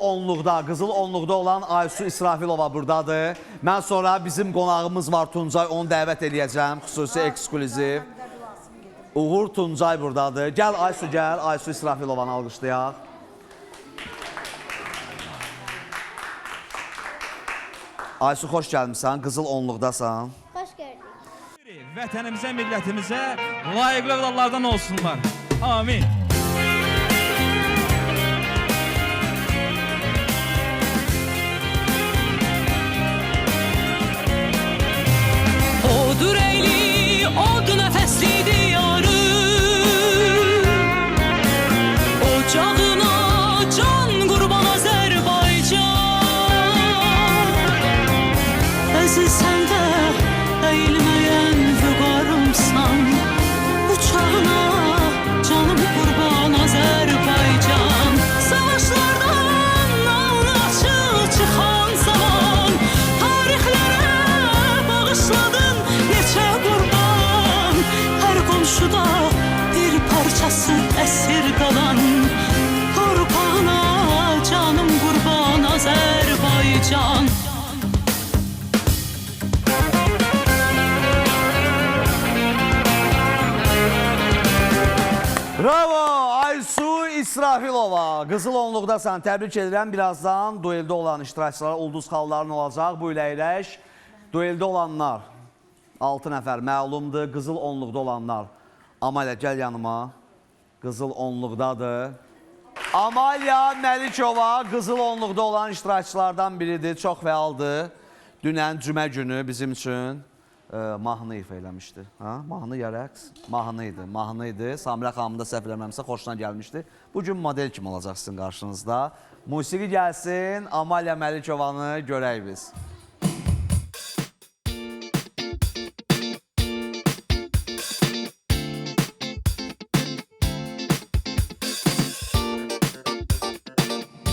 onluqda olan Aysu İsrafilova buradadır. Mən sonra bizim qonağımız var Tuncay, onu dəvət eləyəcəm, xüsusi ekskluziv. Uğur Tuncay buradadır. Gəl Aysu, gəl. Aysu İsrafilovanı alqışlayaq. Aysu, xoş gəlmişsən. Qızıl onluqdasan. Hoş gördük. Vətənimizə, millətimizə layiqli övladlardan olsunlar. Amin. Odur eyli, odu nəfəsli diyarı, ocağına can qurban Azərbaycan. Əzizsən də əyilməyən vüqarımsan, uçağına canım qurban Azərbaycan. Savaşlardan alnı açıq çıxan zaman, tarixlərə bağışladın neçə qurban. Hər qonşuda bir parçası əsir qalan, qurbana canım qurban Azərbaycan. Bravo! Aysu İsrafilova. Qızıl onluqdasan. Təbrik edirəm. Birazdan dueldə olan iştirakçılara ulduz xalların olacaq. Bu ilə əyləş. Dueldə olanlar 6 nəfər məlumdur. Qızıl onluqda olanlar. Amalya, gəl yanıma. Qızıl onluqdadır. Amalya Məlikova qızıl onluqda olan iştirakçılardan biridir. Çox fəaldır. Dünən cümə günü bizim üçün mahnı ifa eləmişdi. Mahnı ya rəqs? Mahnı idi. Samirə xanımın da səhv eləməmsə xoşuna gəlmişdi. Bugün model kimi olacaq sizin qarşınızda. Musiqi gəlsin, Amalya Məlikovanı görək biz.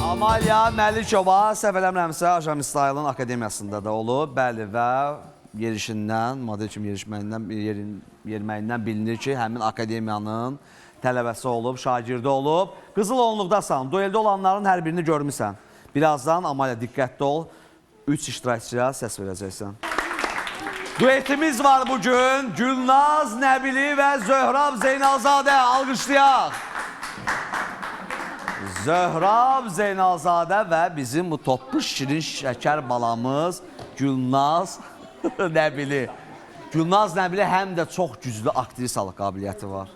Amalya Məlikova səhv eləmirəmsə Ajan İsrailin akademiyasında da olub. Bəli, və yerişindən, model kimi yeriməyindən bilinir ki, həmin akademiyanın tələbəsi olub, şagirdi olub. Qızıl onluqdasan, dueldə olanların hər birini görmüsən. Birazdan Amalya diqqətli ol. 3 iştirakçıya səs verəcəksən. Duetimiz var bugün. Gülnaz Nəbili və Zöhrab Zeynalzadə. Alqışlayaq. Zöhrab Zeynalzadə və bizim bu toplu şirin şəkər balamız Gülnaz Nəbili. Gülnaz Nəbili həm də çox güclü aktrisalıq qabiliyyəti var.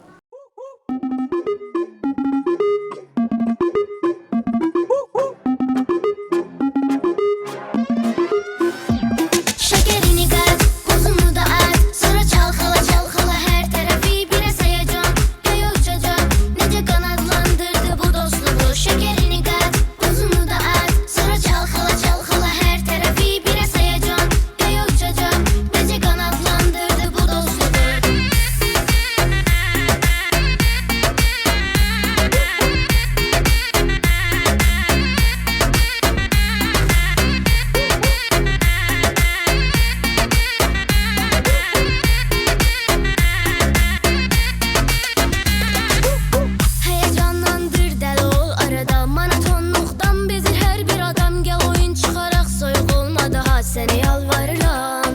Şekerini kat, buzunu da at. Sonra çalkala çalkala her tarafı bire sayacağım. Göğe uçacağım, nece kanatlandırdı bu dostluğu. Şekerini kat, buzunu da at. Sonra çalkala çalkala her tarafı bire sayacağım. Göğe uçacağım, nece kanatlandırdı bu dostluğu. Heyecanlandır dəli ol arada. Monotonluqdan bezir hər bir adam. Gəl oyun çıxaraq soyuq olma daha səni yalvarıram.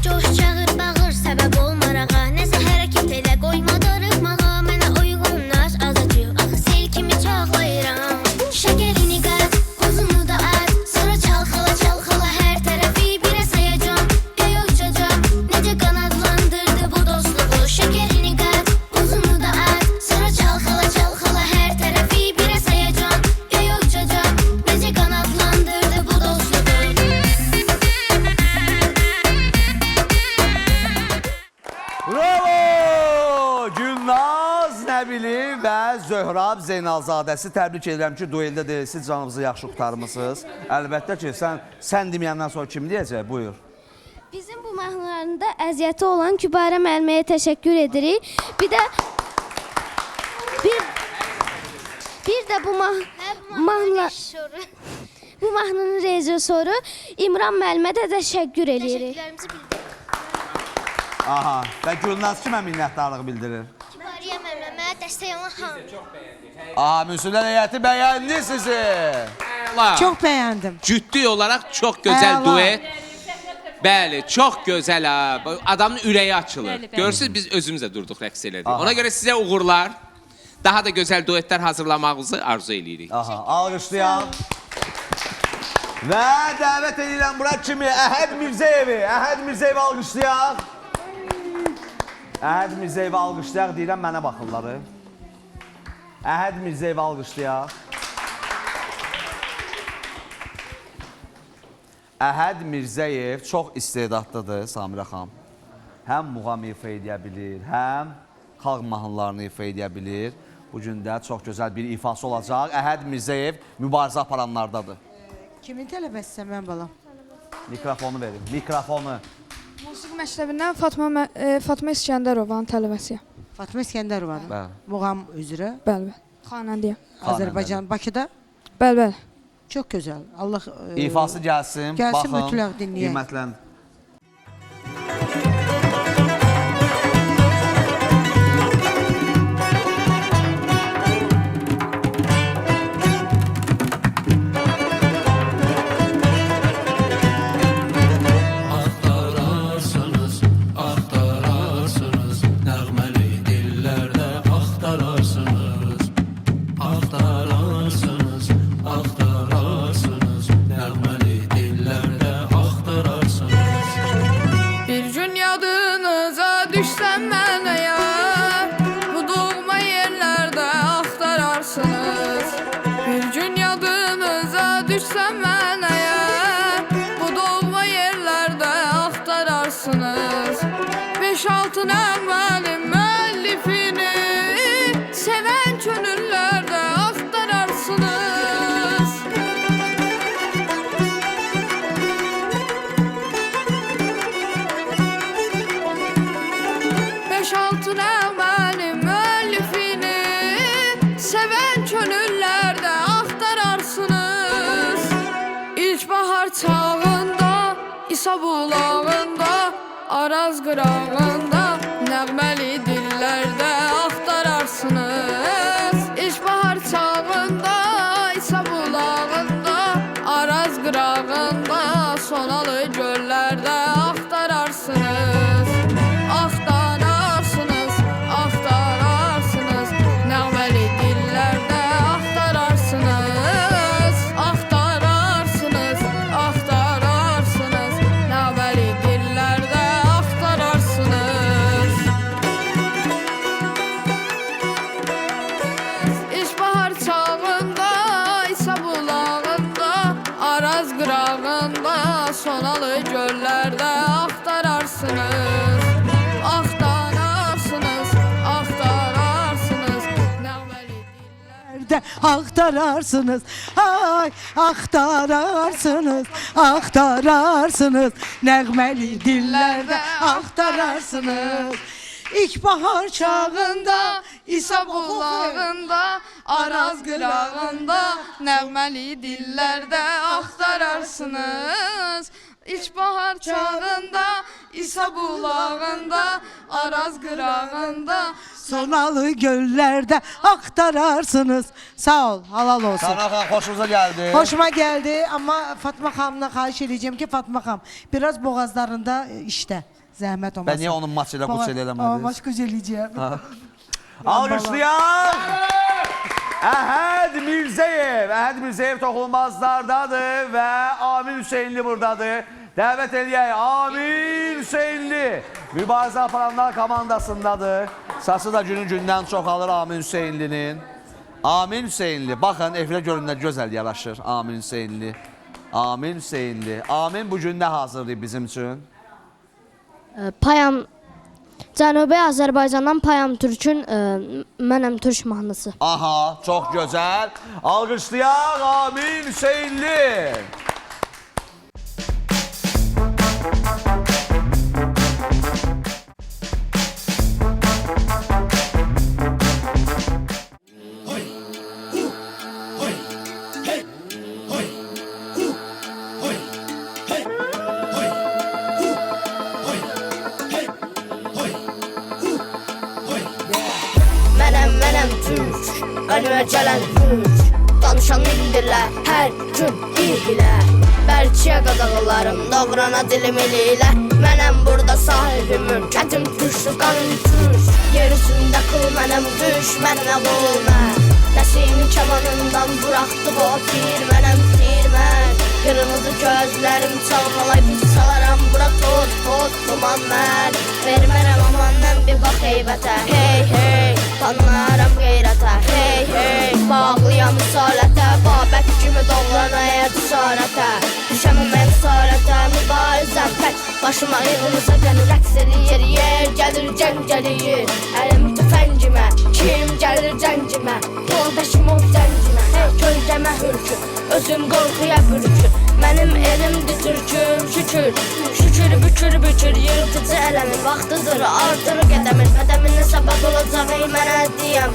Coş çağır bağır səbəb ol marağa. Nəsə hərəkət elə qoyma darıxmağa. Mənə uyğunlaş azacıq axı sel kimi çağlayıram. Şəkərini qat, buzunu da at. Sonra çalxala çalxala hər tərəfi birə sayacağım. Göyə uçacağım, necə qanadlandırdı bu dostluğu. Şəkərini qat, buzunu da at. Sonra çalxala çalxala hər tərəfi birə sayacağım. Göyə uçacağım, necə qanadlandırdı bu dostluğu. Bravo! Gülnaz Nəbili və Zöhrab Zeynalzadəsi təbrik edirəm ki, dueldə deyilsiniz, canınızı yaxşı qurtarmısınız. Əlbəttə ki, sən deməyəndən sonra kim deyəcək? Buyur. Bizim bu mahnılarında əziyyəti olan Kübarə müəlliməyə təşəkkür edirik. Bir də bu mahnının rejissoru İmran müəllimə də təşəkkür edirik. Aha, və Gülnaz kimə minnətdarlıq bildirir? Kübarə müəllimə dəstək olan hamı. Aha, Müslüman heyəti bəyəndi sizi. Çox bəyəndim. Ciddi olaraq çox gözəl duet. Bəli, çox gözəl ha. Adamın ürəyi açılır. Bəli, bəli. Görürsünüz biz özümüz də durduq rəqs elədik. Ona görə sizə uğurlar. Daha da gözəl duetlər hazırlamağınızı arzu eləyirik. Aha, alqışlayaq. Və dəvət edirəm bura kimi Əhəd Mirzəyevi. Əhəd Mirzəyevi alqışlayaq. Əhəd Mirzəyevi alqışlayaq deyirəm, mənə baxırlar. Əhəd Mirzəyevi alqışlayaq. Əhəd Mirzəyev çox istedadlıdır, Samirə xanım. Həm muğam ifa edə bilir, həm xalq mahnılarını ifa edə bilir. Bugün də çox gözəl bir ifası olacaq. Əhəd Mirzəyev mübarizə aparanlardadır. Kimin tələbəsisən mən balam? Mikrofonu verin, mikrofonu. Musiqi məktəbindən Fatma İskəndərovanın tələbəsiyəm. Fatma İskəndərovanın Bəli. muğam üzrə Bəli, xanəndiyəm. Azərbaycan Bakıda. Bəli, bəli. Çox gözəl. Allah İfası gəlsin, gəlsin, baxın, mütləq dinləyək. qiymətlən. Axtararsınız, axtararsınız, nəğməli dillərdə axtararsınız. Axtararsınız, axtararsınız, nəğməli dillərdə axtararsınız. Bir gün yadınıza düşsəm mən əgər, bu doğma yerlərdə axtararsınız. Bir gün yadınıza düşsəm mən əgər, bu doğma yerlərdə axtararsınız. 5-6 nəğməli müəllifini sevən könüllərdə axtararsınız. 5-6 nəğməli müəllifini sevən könüllərdə axtararsınız. İlk bahar çağında, İsa bulağında, Araz qırağında nəğməli dillərdə axtararsınız. İlk bahar çağında, İsa bulağında, Araz qırağında Axtararsınız, ay, axtararsınız, axtararsınız. Nəğməli dillərdə axtararsınız. İlk bahar çağında, İsa bulağında, Araz qırağında, nəğməli dillərdə axtararsınız. İlkbahar çağında, İsa bulağında, Araz qırağında, sonalı göllərdə axtararsınız. Sağ ol, halal olsun. Səmra xanım, xoşunuza gəldi. Hoşuma geldi ama Fatma xanımdan xahiş edeceğim ki Fatma xanım biraz boğazlarında işte zəhmət olmasın. Ben niye onun maç ilə kuç eləmədiniz? Maç kuç eləyəcəm. Alqışlayan Əhəd Mirzəyev. Əhəd Mirzəyev toxunulmazlardadır və Amin Hüseynli buradadır. Dəvət eləyək Amin Hüseynli. Mübarizə aparanlar komandasındadır. Sası da günü-gündən çoxalır Amin Hüseynlinin. Amin Hüseynli. Baxın, efirə görün nə gözəl yaraşır Amin Hüseynli. Amin Hüseynli. Amin bugün nə hazırdır bizim üçün? Payam Cənubi Azərbaycandan Payam Türkün Mənəm Türk mahnısı. Aha, çox gözəl. Alqışlayaq Amin Hüseynli. Mənəm Türk, önümə gələn Türk. Danışan indirlər, hər gün bilgilər. Bəlkiyə qadağalarım, doğrana dilim eləyilər. Mənəm burada sahibi mülkətim Türk, qanım Türk. Yer üzündə qıl mənəm düş, mənə qol mən. Nəsimi kəmanından buraxdı bu tir, mənəm tir mən. Qırmızı gözlərim çalmalay, bir salaram bura toz, toz, duman mən. Vermərəm amandan bir bax heybətə, hey, hey. Tanınaram qeyrətə, hey, hey. Bağlıyam misalətə, babət kimi doğranaya cüsarətə. Düşəməm əmsalətə, mübarizəm tək. Başıma yığılırsa qəni rəqs eləyir, yer gəlir cəngəliyir. Əlim tüfəngimə, kim gəlir cəngimə. Yoldaşım ol cəngimə, hey, kölgəmə hürkür. Özüm qorxuya bürkür, mənim elimdir türküm, şükür. Şükür, bükür, bükür, yırtıcı eləmin vaxtıdır, artır qədəmin. Qədəminə səbəb olacaq, ey mənə deyəm.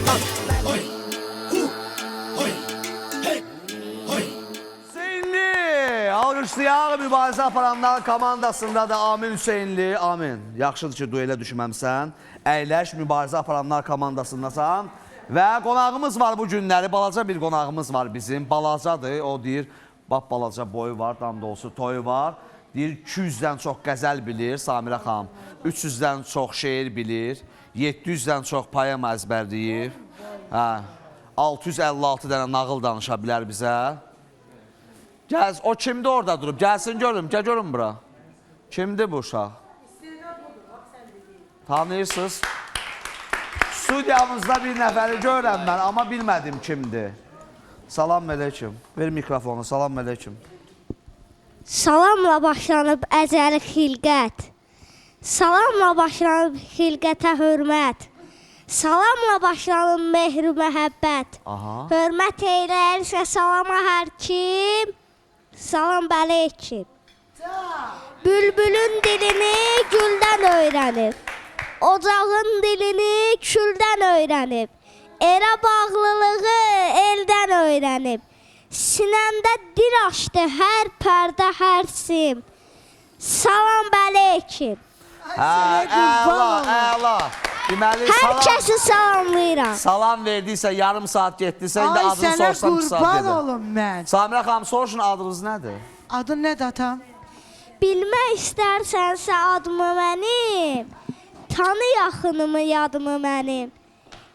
Hüseynli. Alqışlayaq mübarizə aparanlar komandasında da Amin Hüseynli. Amin. Yaxşıdır ki, duelə düşməmsən. Əyləş mübarizə aparanlar komandasındasan. Və qonağımız var bu günləri, balaca bir qonağımız var bizim. Balacadır, o deyir, bax balaca boyu var, tam doğrusu toyu var. Deyir, 200-dən çox qəzəl bilir Samirə xanım, 300-dən çox şeir bilir, 700-dən çox poema əzbərləyir, 656 dənə nağıl danışa bilər bizə. Gəl, o kimdir orada durub, gəlsin görüm, gəl görüm bura. Kimdir bu uşaq? Tanıyırsınız? Studiyamızda bir nəfəri görəm mən, amma bilmədim kimdir. Salam əleykum. Ver mikrofonu, salam əleykum. Salamla başlanıb əcəli xilqət. Salamla başlanıb xilqətə hörmət. Salamla başlanıb mehri məhəbbət. Hörmət eylərsə salama hər kim. Salam əleykum. Bülbülün dilini güldən öyrənib. Ocağın dilini küldən öyrənib. Erə bağlılığı eldən öyrənib. Sinəmdə dil açdı hər pərdə, hər sim. Salam əleykum. Əla. Deməli, hər kəsi salamlayıram. Salam verdiysə, yarım saat getdiysə, indi Ay adını sənə sorsam kısa qurban dedi. olum mən. Samirə xanım, soruşun adınız nədir? Adın nədir atam? Bilmək istərsənsə adımı mənim. Tanı yaxınımı yadımı mənim.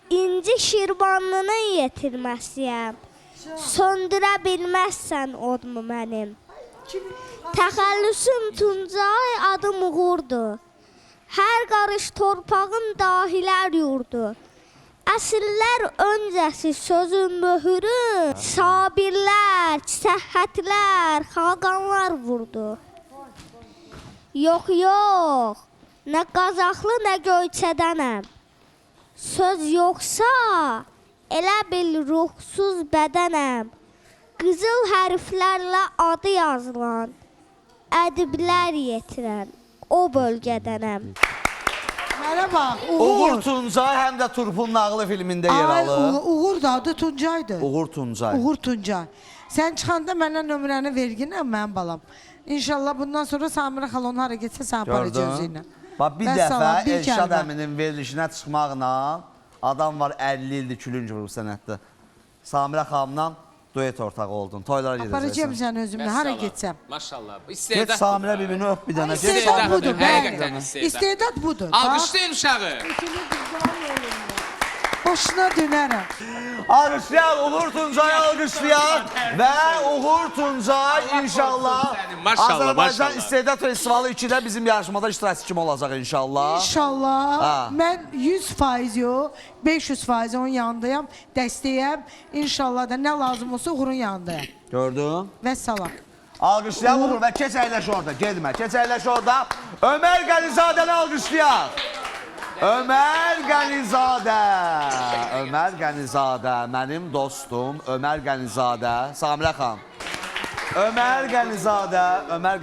İnci şirvanlını yetirməsiyəm. Söndürə bilməzsən odmu mənim. Təxəllüsüm Tuncay, adım uğurdur. Hər qarış torpağım dahilər yurdu. Əsillər öncəsi sözün möhürü, sabirlər, səhhətlər, xaqanlar vurdu. Yox, yox, nə Qazaxlı, nə Göyçədənəm. Söz yoxsa Elə bil ruhsuz bədənəm. Qızıl hərflərlə adı yazılan, ədiblər yetirən o bölgədənəm. Mənə bax, Uğur Tuncay həm də Turpun nağılı filmində yer alır. Uğur da adı Tuncaydır. Uğur Tuncay. Uğur Tuncay. Sən çıxanda mənə nömrəni verginə mənim balam. İnşallah bundan sonra Samira xala onu hara getsə sən aparacaq özü ilə. Bax, bir dəfə Elşad əminin verilişinə çıxmaqla adam var 50 ildir külünc vurur sənətdə. Samira xanımla duet ortağı oldun. Toylara gedəcəksən. Aparacağım sən özümlə, hara getsəm. Maşallah. Get Samira bibini öp bir dənə. İstedad budur, Həqiqətən bəli. İstedad budur. Alqışlayın uşağı. Boşuna dönərəm. Alqışlayan Uğur Tuncay alqışlayan və Uğur Tuncay inşallah Azərbaycan İstedad Festivalı 2-də bizim yarışmada iştirakçı kim olacaq inşallah. İnşallah. Mən 100% yox, 500% onun yanındayım, dəstəyəm. İnşallah da nə lazım olsa Uğurun yanındayım. Gördün? Və salam. Alqışlayan Uğur və keç əyləş orada, gedmə, keç əyləş orada. Ömər Qənizadəni alqışlayan. Ömər Qənizadə, Ömər Qənizadə, mənim dostum Ömər Qənizadə, Samirə xan. Ömər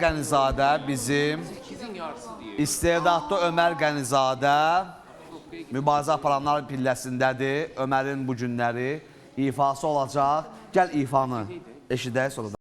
Qənizadə bizim istedadlı Ömər Qənizadə mübarizə aparanlar pilləsindədir. Ömərin bu günləri ifası olacaq. Gəl ifanı eşidək sonra da.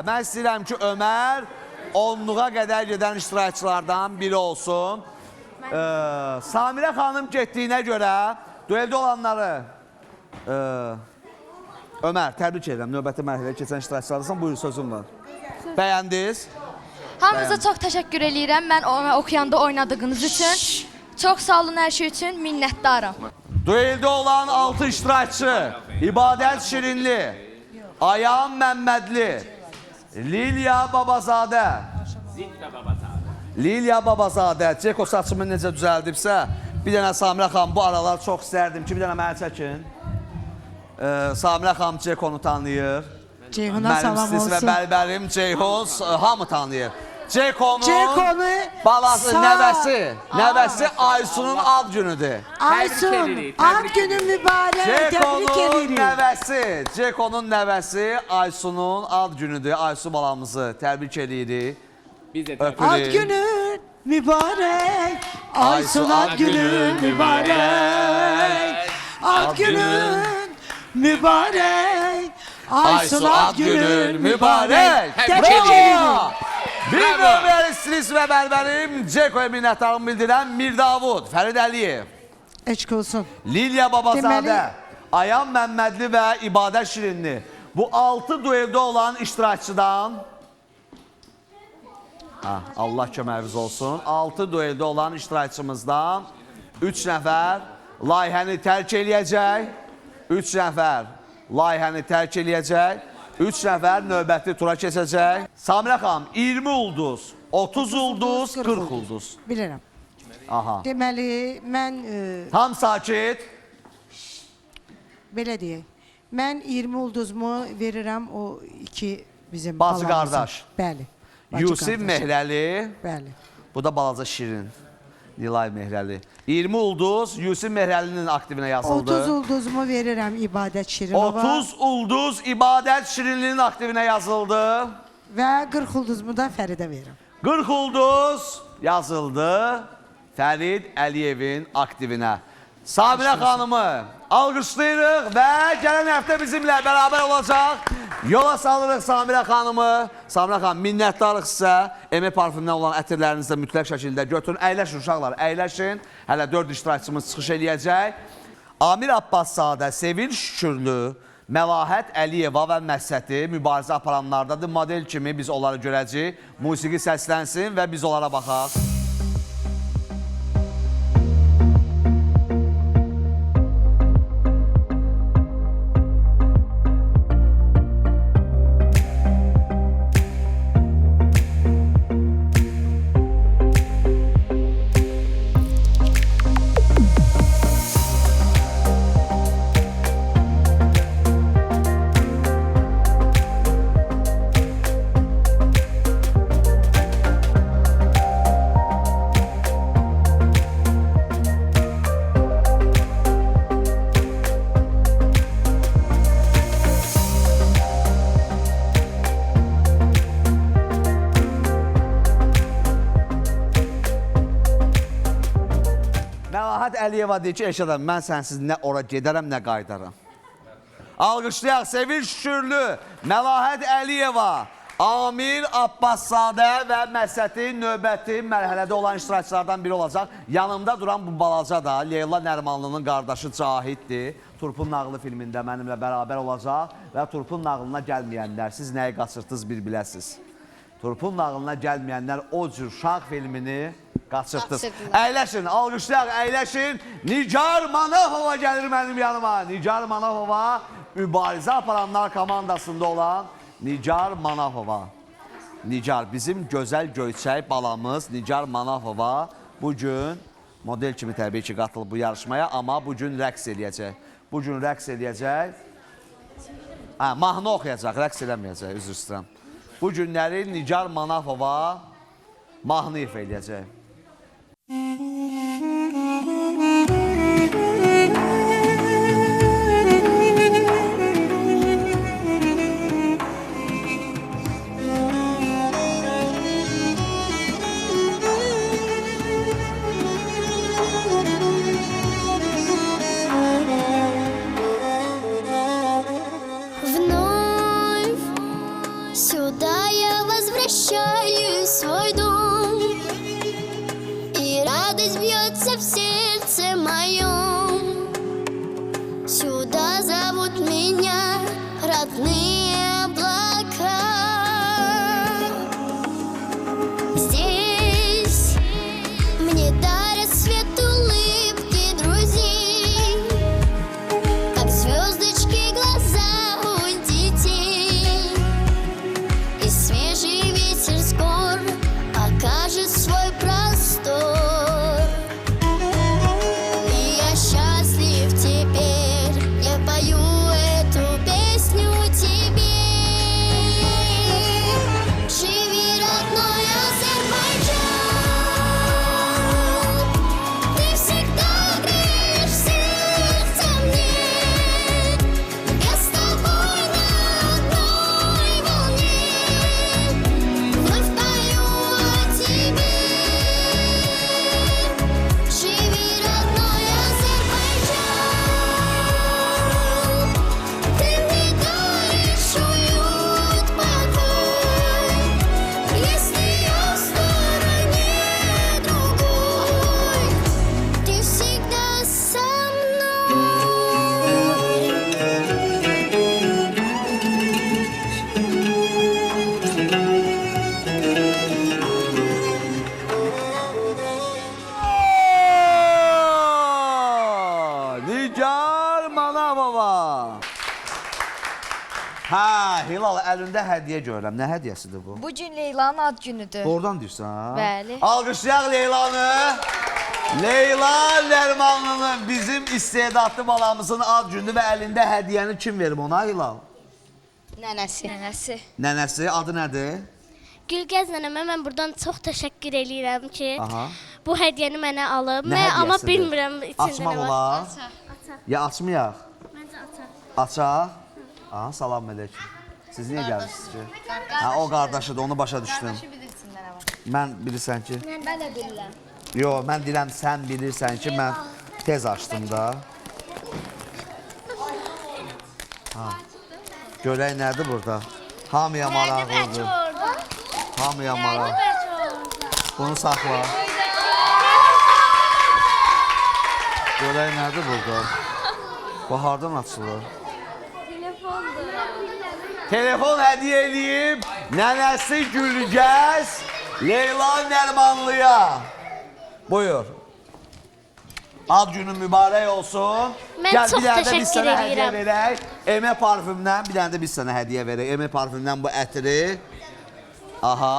Mən istəyirəm ki, Ömər onluğa qədər gedən iştirakçılardan biri olsun. Samirə xanım getdiyinə görə dueldə olanları Ömər, təbrik edirəm. Növbəti mərhələyə keçən iştirakçılardan buyur sözüm var. Bəyəndiniz? Hamınıza çox təşəkkür eləyirəm. Mən oxuyanda oynadığınız üçün. Çox sağ olun hər şey üçün. Minnətdaram. Dueldə olan 6 iştirakçı İbadət Şirinli, Ayağım Məmmədli, Lilya Babazadə, Ceko saçımı necə düzəldibsə, bir dənə Samirə xanım, bu aralar çox istərdim ki, bir dənə mənə çəkin. Samirə xanım Cekonu tanıyır. Ceyhuna salam olsun. Mənim stis və bəlbərim Ceyhun hamı tanıyır. Cekonun balası, nəvəsi Aysunun ad günüdür. Aysun, ad günü mübarək, təbrik edirik. Cekonun nəvəsi Aysunun ad günüdür. Aysu balamızı təbrik edirik. Ad günün mübarək, Aysun ad günün mübarək. Ad günün mübarək, Aysun ad günün mübarək. Təbrik edirik. Bir növbəli stis və bəlbərim Ceko'ya minnətdarlığımı bildirən Mir Davud, Fərid Əliyev, Eşq olsun. Lilya Babazadə, Ayağım Məmmədli və İbadət Şirinli. Bu 6 dueldə olan iştirakçıdan Allah köməyimiz olsun. 6 dueldə olan iştirakçımızdan 3 nəfər layihəni tərk eləyəcək. 3 nəfər layihəni tərk eləyəcək. 3 nəfər növbəti tura keçəcək. Samirə xanım, 20 ulduz, 30 ulduz, 40 ulduz. Bilirəm. Aha. Deməli, mən... Tam sakit. Belə deyək. Mən 20 ulduzumu verirəm o iki bizim Bacı balamıza. qardaş. Bəli. bacı Yusif qardaşım. Mehrəli. Bəli. Bu da balaca Şirin. Nilay Mehrəli. 20 ulduz Yusif Mehrəlinin aktivinə yazıldı. 30 ulduzumu verirəm İbadət Şirinova. 30 ulduz İbadət Şirinlinin aktivinə yazıldı. Və 40 ulduzumu da Fəridə verirəm. 40 ulduz yazıldı Fərid Əliyevin aktivinə. Samirə xanımı alqışlayırıq və gələn həftə bizimlə bərabər olacaq. Yola salırıq Samirə xanımı. Samirə xanım, minnətdarıq sizə. Eme parfümdən olan ətirlərinizi də mütləq şəkildə götürün. Əyləşin uşaqlar, əyləşin. Hələ 4 iştirakçımız çıxış eləyəcək. Amir Abbaszadə, Sevil Şükürlü, Məlahət Əliyeva və Məsəti mübarizə aparanlardadır. Model kimi biz onları görəcəyik. Musiqi səslənsin və biz onlara baxaq. Məlahət Əliyeva deyir ki, Eşədən, mən sənsiz nə ora gedərəm, nə qaydaram. Alqışlayaq, Sevil Şükürlü, Məlahət Əliyeva, Amir Abbaszadə və Məsəti növbəti mərhələdə olan iştirakçılardan biri olacaq. Yanımda duran bu balaca da Leyla Nərmanlının qardaşı Cahiddir. Turpun nağılı filmində mənimlə bərabər olacaq və Turpun nağılına gəlməyənlər, siz nəyi qaçırtdınız bir biləsiz. Turpun nağılına gəlməyənlər o cür uşaq filmini qaçırtdınız. Əyləşin, alqışlayaq, əyləşin. Nigar Manafova gəlir mənim yanıma. Nigar Manafova, mübarizə aparanlar komandasında olan Nigar Manafova. Nigar, bizim gözəl göyçək balamız Nigar Manafova bugün model kimi təbii ki qatılıb bu yarışmaya, amma bugün rəqs eləyəcək. Bugün rəqs eləyəcək. Mahnı oxuyacaq, rəqs eləməyəcək, üzr istəyirəm. Bu günləri Nigar Manafova mahnı ifa eləyəcək. Сюда я возвращаюсь в свой дом, и радость бьется в сердце моем. Сюда зовут меня родные облака. Здесь мне дарят свет улыбки друзей, как звездочки глаза у детей. И свежий ветер с гор покажет свой простор. И я счастлив теперь, я пою эту песню тебе. Живи, родной Азербайджан, ты всегда греешь сердце мне. Я с тобой на одной волне, вновь пою о тебе. Живи, родной Азербайджан, ты мне даришь уют, покой. Если я в стороне другой, ты всегда со Nigar Manafova. Hə, Hilal, əlində hədiyyə görürəm. Nə hədiyyəsidir bu? Bu gün Leylanın ad günüdür. Doğrudan deyirsən? Bəli. Alqışlayaq Leylanı. Leyla Nərmanlının bizim istedadlı balamızın ad günü və əlində hədiyyəni kim verim ona Hilal? Nənəsi. Nənəsi. Nənəsi, adı nədir? Gülgəz nənəmə mən buradan çox təşəkkür eləyirəm ki, Aha. bu hədiyyəni mənə alıb. Nə Mən amma hədiyyəsidir? bilmirəm içində Açmaq nə var. olar. Ya açmayaq? Məncə açaq. Açaq. Aha, salam əleykum. Siz niyə gəlirsiniz ki? Ha, o qardaşıdır, onu başa düşdüm. Mən bilirsən ki... Mən də bilirəm. Yox, mən deyirəm, sən bilirsən ki, mən tez açdım da. Ha. Görək nədir burada? Hamıya maraqlıdır. Hamıya maraq. Bunu saxla. Görək nədir burada? Bu hardan açılır? Telefon hədiyyə edeyim. Nənəsi Gülgəz, Leyla Nərmanlıya. Buyur. Ad günün mübarək olsun. Mən Gəl, çox bir dənə də biz təşəkkür sənə hədiyyə edirəm. verək. Emə parfümdən bir dənə də biz sənə hədiyyə verək. Emə parfümdən bu ətri. Aha.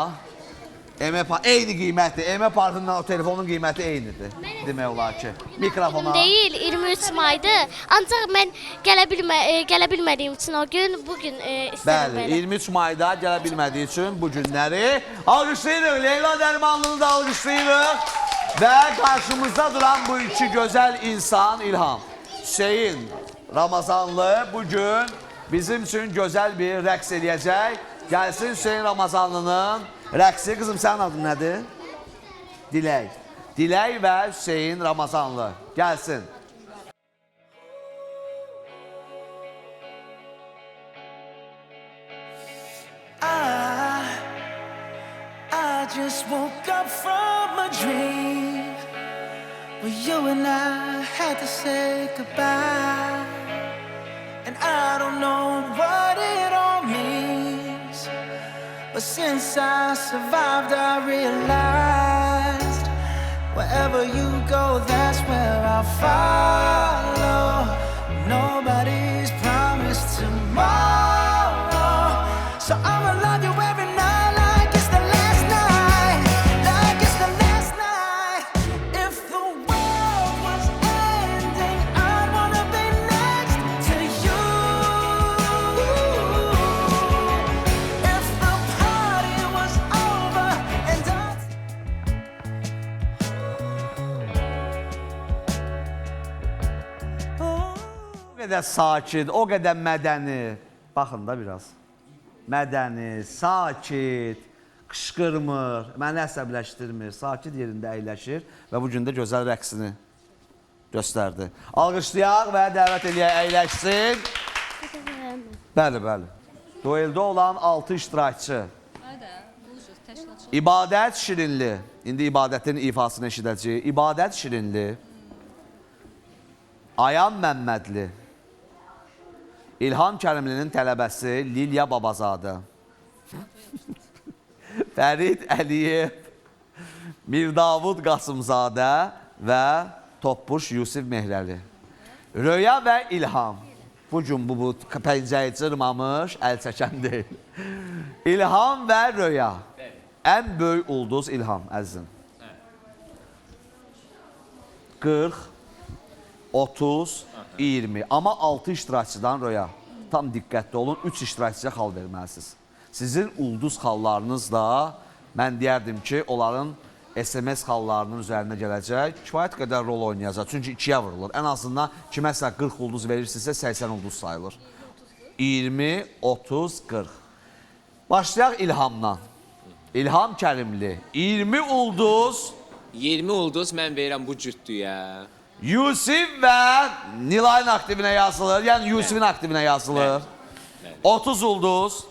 Eyni qiymətdir. Emə parfümdən o telefonun qiyməti eynidir. Demək olar ki. Mikrofona. Deyil, 23 maydır. Ancaq mən gələ bilmədiyim üçün o gün, bugün istədim Bəli, belə. 23 mayda gələ bilmədiyi üçün bu günləri alqışlayırıq. Leyla Dərmanlını da alqışlayırıq. Və qarşımızda duran bu iki gözəl insan İlham, Hüseyin Ramazanlı bugün bizim üçün gözəl bir rəqs eləyəcək. Gəlsin Hüseyin Ramazanlının rəqsi. Qızım, sənin adın nədir? Dilək. Dilək və Hüseyin Ramazanlı. Gəlsin. I just woke up from a dream where you and I had to say goodbye. And I don't know what it all means, but since I survived, I realized wherever you go, that's where I'll follow. Nobody's promised tomorrow, so I'ma love you every night like it's the last night, like it's the last night. If the world was ending, I'd wanna be next to you. If the party was over and O qədər sakit, o qədər mədəni. Baxın da biraz. Mədəni, sakit, qışqırmır, məni əsəbləşdirmir, sakit yerində əyləşir və bu gün də gözəl rəqsini göstərdi. Alqışlayaq və dəvət eləyək əyləşsin. Bəli, bəli. Dueldə olan 6 iştirakçı. İbadət Şirinli. İndi İbadətin ifasını eşidəcəyik. İbadət Şirinli. Ayan Məmmədli. İlham Kərimlinin tələbəsi Lilya Babazadə. Fərid Əliyev, Mirdavud Qasımzadə və Toppuş Yusif Mehrəli. Röya və İlham. Bu gün bu pəncəyi cırmamış, əl çəkən deyil. İlham və Röya. Ən böyük ulduz İlham, əzizim. 40, 30, 20. Amma 6 iştirakçıdan Röya. Tam diqqətli olun, 3 iştirakçıya xal verməlisiniz. Sizin ulduz xallarınız da, mən deyərdim ki, onların SMS xallarının üzərinə gələcək. Kifayət qədər rol oynayacaq. Çünki 2-yə vurulur. Ən azından kiməsə 40 ulduz verirsinizsə 80 ulduz sayılır. 20, 30, 40. Başlayaq İlhamdan. İlham Kərimli. 20 ulduz. 20 ulduz mən verirəm bu cütlüyə. Yusif və Nilay'ın aktivinə yazılır. Yəni Yusifin aktivinə yazılır. 30 ulduz.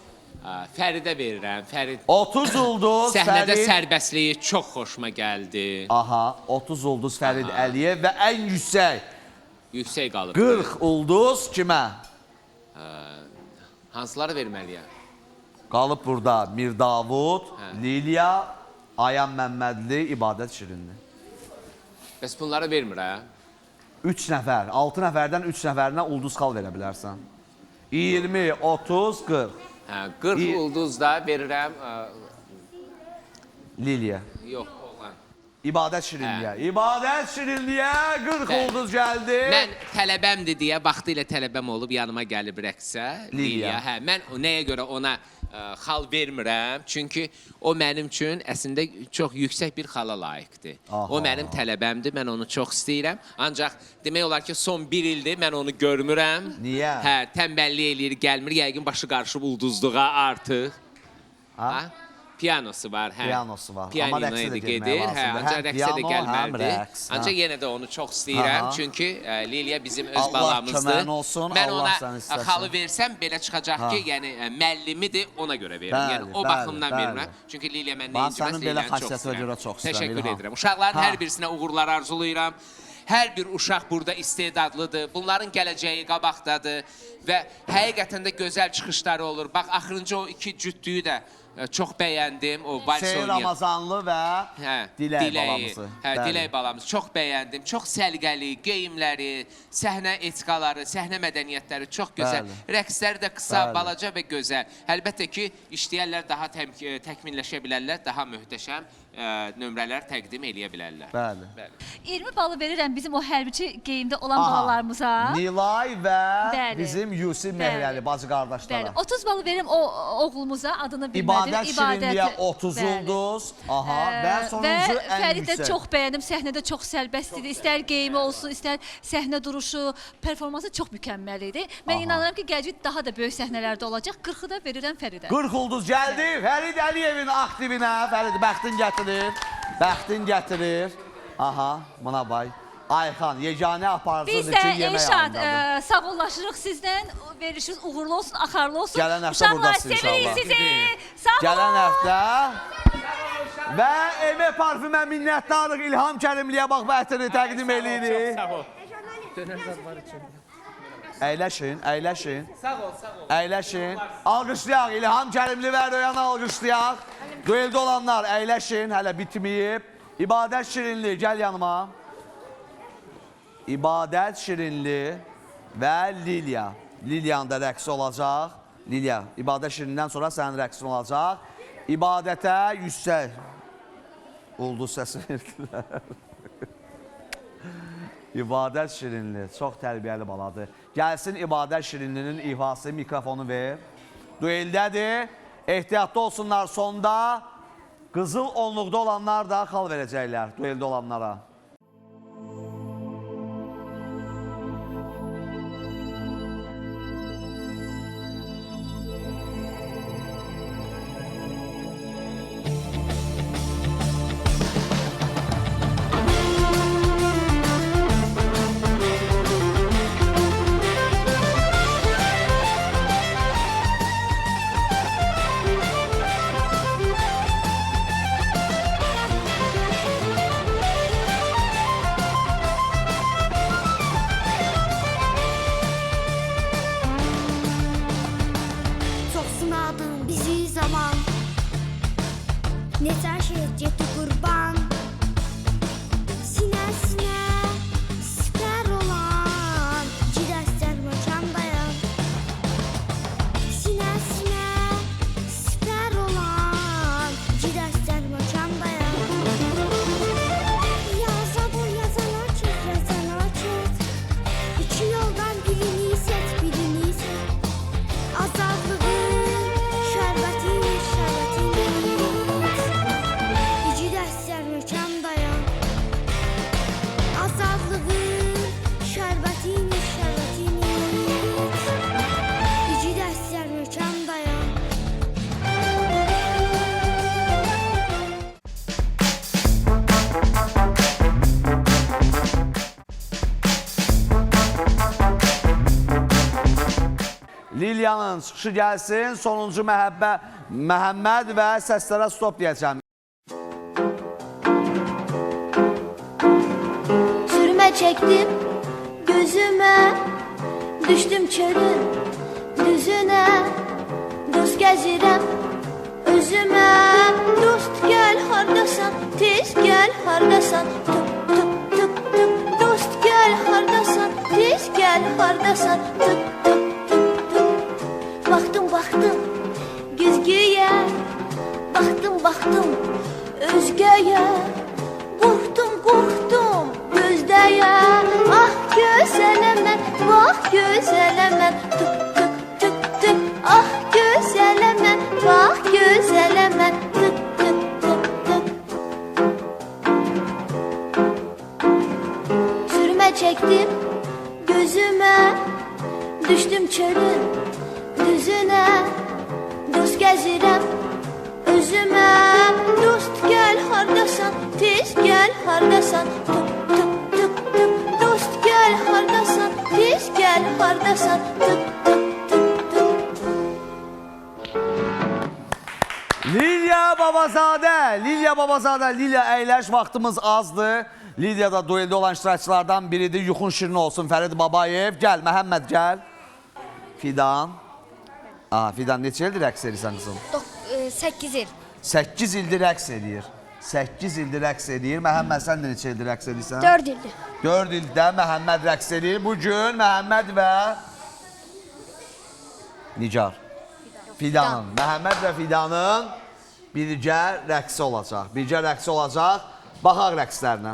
Fəridə verirəm. Fərid 30 ulduz. səhnədə Fərid. sərbəstliyi çox xoşuma gəldi. Aha, 30 ulduz Fərid Əliyev və ən yüksək qalıb. 40 ulduz kimə? Hansıları verməliyəm? Qalıb burada Mirdavud, Lilya, Ayan Məmmədli, İbadət Şirinli. Bəs bunları vermirəm? 3 nəfər, 6 nəfərdən 3 nəfərinə ulduz xal verə bilərsən. 20, 30, 40. 40 ulduz da verirəm. Lilya. Yox, oğlan. İbadət Şirinliyə. İbadət Şirinliyə 40 ulduz gəldi. Mən tələbəmdir deyə, vaxtı ilə tələbəm olub yanıma gəlib rəqsə. Lilya. Mən nəyə görə ona xal vermirəm. Çünki o mənim üçün əslində çox yüksək bir xala layiqdir. O mənim tələbəmdir, mən onu çox istəyirəm. Ancaq demək olar ki, son bir ildir mən onu görmürəm. Niyə? Hə, tənbəllik eləyir, gəlmir, yəqin başı qarışıb ulduzluğa artıq. Ha? Piyanosu var, hə. Piyanosu var. Piyanino Amma rəqsə də gedir, getmək hə, lazımdır. ancaq Həm rəqsə də piyano, həm gəlməlidir. rəqs. Ancaq yenə də onu çox istəyirəm, çünki Liliya bizim öz Allah balamızdır. köməyin olsun, Mən Allah sən ona istəsin. xalı versəm belə çıxacaq ki, yəni müəllimidir, ona görə verirəm. Yəni o baxımdan verirəm. Çünki Liliya mən Bax, neyicməz, sənin belə Liliyanı çox xasiyyətinə görə çox istəyirəm, Təşəkkür İlham. edirəm. Uşaqların Ha. hər birisinə uğurlar arzulayıram. Hər bir uşaq burada istedadlıdır. Bunların gələcəyi qabaqdadır və həqiqətən də gözəl çıxışları olur. Bax, axırıncı o iki cütlüyü də çox bəyəndim. O vals Hüseyin oynayan. Ramazanlı və Dilək balamızı. Hə, Bəli. Dilək balamızı çox bəyəndim. Çox səliqəli, geyimləri, səhnə etikaları, səhnə mədəniyyətləri çox gözəl. Bəli. Rəqsləri də qısa, Bəli. balaca və gözəl. Əlbəttə ki, işləyənlər daha təkmilləşə bilərlər, daha möhtəşəm nömrələr təqdim eləyə bilərlər. Bəli. 20 balı verirəm bizim o hərbiçi geyimdə olan Aha. balalarımıza. Nilay və Bəli. bizim Yusif Mehrəli bacı qardaşlara. Bəli, 30 balı verirəm o oğlumuza, adını bilmədim. İbadət Şirinliyə 30 ulduz. Aha, və sonuncu və ən Fərid də yüksək. çox bəyəndim, səhnədə çox sərbəst idi. İstər geyimi olsun, istər səhnə duruşu, performansı çox mükəmməl idi. Mən inanıram ki, gələcək daha da böyük səhnələrdə olacaq. 40-ı da verirəm Fəridə. 40 ulduz gəldi. Fərid Əliyevin aktivinə. Fərid bəxtin gətirir. Bəxtin gətirir. Aha, buna bay. Ayxan, yeganə aparıcıdır Biz ki, də yemək Elşad ayındadır. sağollaşırıq sizdən. Verişiniz uğurlu olsun, axarlı olsun. Gələn həftə Uşaqlar, buradasın sevirik inşallah. sizi. Sağ olun. Gələn həftə və Emə Parfümə minnətdarlıq İlham Kərimliyə bax bəhtirini təqdim eləyirik. Sağ ol. Əyləşin, əyləşin. Sağ ol, sağ ol. Əyləşin. Alqışlayaq, İlham Kərimli və Röyanı alqışlayaq. Dueldə olanlar əyləşin, hələ bitməyib. İbadət Şirinli, gəl yanıma. İbadət Şirinli və Liliya. Liliyanın da rəqsi olacaq. Liliya, İbadət Şirindən sonra sənin rəqsin olacaq. İbadətə yüksək. Ulduz səsi verdilər. İbadət Şirinli, çox tərbiyəli baladır. Gəlsin İbadət Şirinlinin ifası, mikrofonu ver. Dueldədir. Ehtiyatlı olsunlar sonda. Qızıl onluqda olanlar da xal verəcəklər dueldə olanlara. Çox sınadın bizi zaman Neçə şehit getdi qurban Sinəsinə sipər olan Girəstər mökəndayam Sinəsinə sipər olan Girəstər mökəndayam Yaza boy yazana kes İki yoldan birini seç birini seç Azadlığın şərbətini, şərbətini İki dəstər mökəm dayan Azadlığın şərbətini, şərbətini İki dəstər mökəm dayan Liliyanın çıxışı gəlsin, sonuncu Məhəmməd və səslərə stop deyəcəm. Sürmə çəkdim gözümə Düşdüm çölün düzünə Dost gəzirəm özümə Dost gəl hardasan, tez gəl hardasan Tıp tıp tıp tıp Dost gəl hardasan, tez gəl hardasan Tıp tıp tıp tıp Baxdım, baxdım güzgüyə Baxdım, baxdım özgəyə Qorxdum, qorxdum gözdəyə Ah gözələm mən, bax gözələm mən Tık tık tık tık Ah gözələm mən, bax Lilya Babazadə, Lilya əyləş vaxtımız azdır. Lilya da dueldə olan iştirakçılardan biridir. Yuxun şirin olsun Fərid Babayev. Gəl, Məhəmməd gəl. Fidan. Fidan neçə ildir rəqs edirsən qızım? 8 il. 8 ildir rəqs edir. 8 ildir rəqs edir. Məhəmməd sən də neçə ildir rəqs edirsən? 4 ildir. 4 ildə Məhəmməd rəqs edir. Bugün Məhəmməd və Nigar. Fidan. Məhəmməd və Fidanın birgə rəqsi olacaq. Birgə rəqsi olacaq. Baxaq rəqslərinə.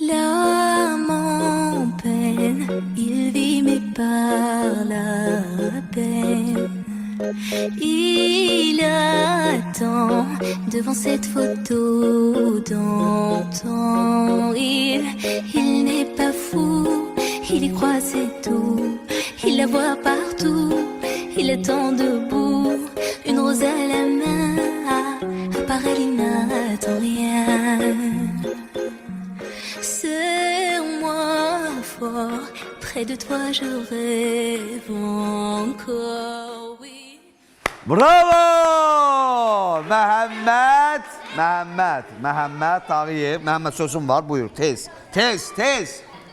L'âme en peine, il vit mais par la peine. Il attend devant cette photo d'antan. Il n'est pas fou, il y croit c'est tout. Il la voit partout, il attend debout. Une rose à la main, à part elle il n'attend rien. Serre-moi fort, près de toi je rêve encore, oui. Bravo! Məhəmməd Tağıyev. Məhəmməd sözüm var, buyur. Tez.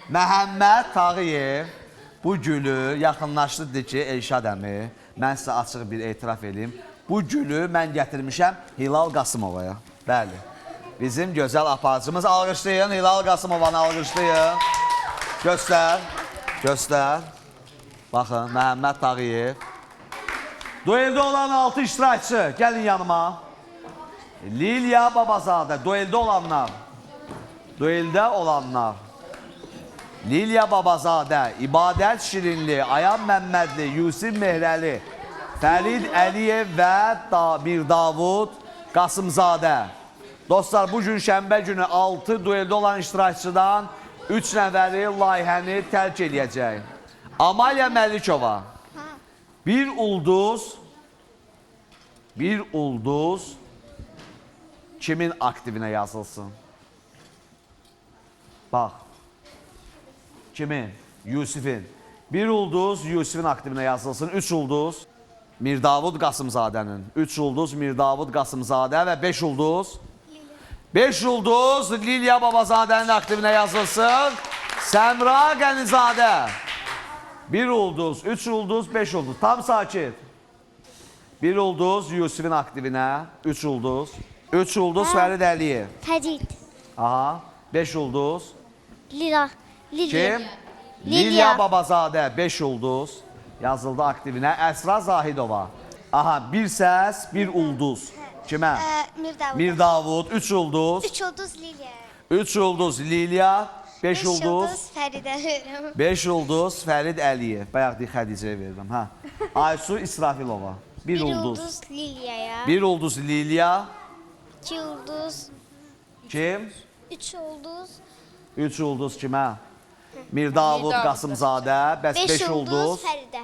Məhəmməd Tağıyev bu gülü yaxınlaşdı dedi ki, Elşad əmi, mən sizə açıq bir etiraf edeyim. Bu gülü mən gətirmişəm Hilal Qasımovaya. Bəli. Bizim gözəl aparıcımız. Alqışlayın, Hilal Qasımovanı alqışlayın. Göstər. Baxın, Məhəmməd Tağıyev. Dueldə olan 6 iştirakçı, gəlin yanıma. Lilya Babazadə, dueldə olanlar. Lilya Babazadə, İbadət Şirinli, Ayan Məmmədli, Yusif Mehrəli, Fərid Əliyev və Mirdavud Qasımzadə. Dostlar, bugün şənbə günü 6 dueldə olan iştirakçıdan 3 nəfəri layihəni tərk edəcək. Amalya Məlikova, bir ulduz kimin aktivinə yazılsın? Bax, kimin? Yusifin. Bir ulduz Yusifin aktivinə yazılsın. 3 ulduz Mirdavud Qasımzadənin. 3 ulduz Mirdavud Qasımzadə və 5 ulduz. 5 ulduz Lilya Babazadənin aktivinə yazılsın. Səmra Qənizadə. 1 ulduz, 3 ulduz, 5 ulduz. Tam sakit. 1 ulduz Yusifin aktivinə. 3 ulduz. 3 ulduz Fərid Əliyev. Təcid. Aha. 5 ulduz. Lila. Kim? Lilya Babazadə. 5 ulduz. Yazıldı aktivinə. Əsra Zahidova. Aha. 1 səs, 1 ulduz. Kimə? Mirdavud. 3 ulduz. 3 ulduz Lilya. 3 ulduz Lilya. 5 ulduz. Fəridə verirəm. 5 ulduz Fərid Əliyev. Bayaq deyək Xədicəyə verirəm. Aysu İsrafilova. 1 ulduz. Lilyaya. 1 ulduz Lilya. 2 ulduz. Kim? 3 ulduz. 3 ulduz kimə? Mirdavud Qasımzadə. Bəs 5 ulduz. Fəridə.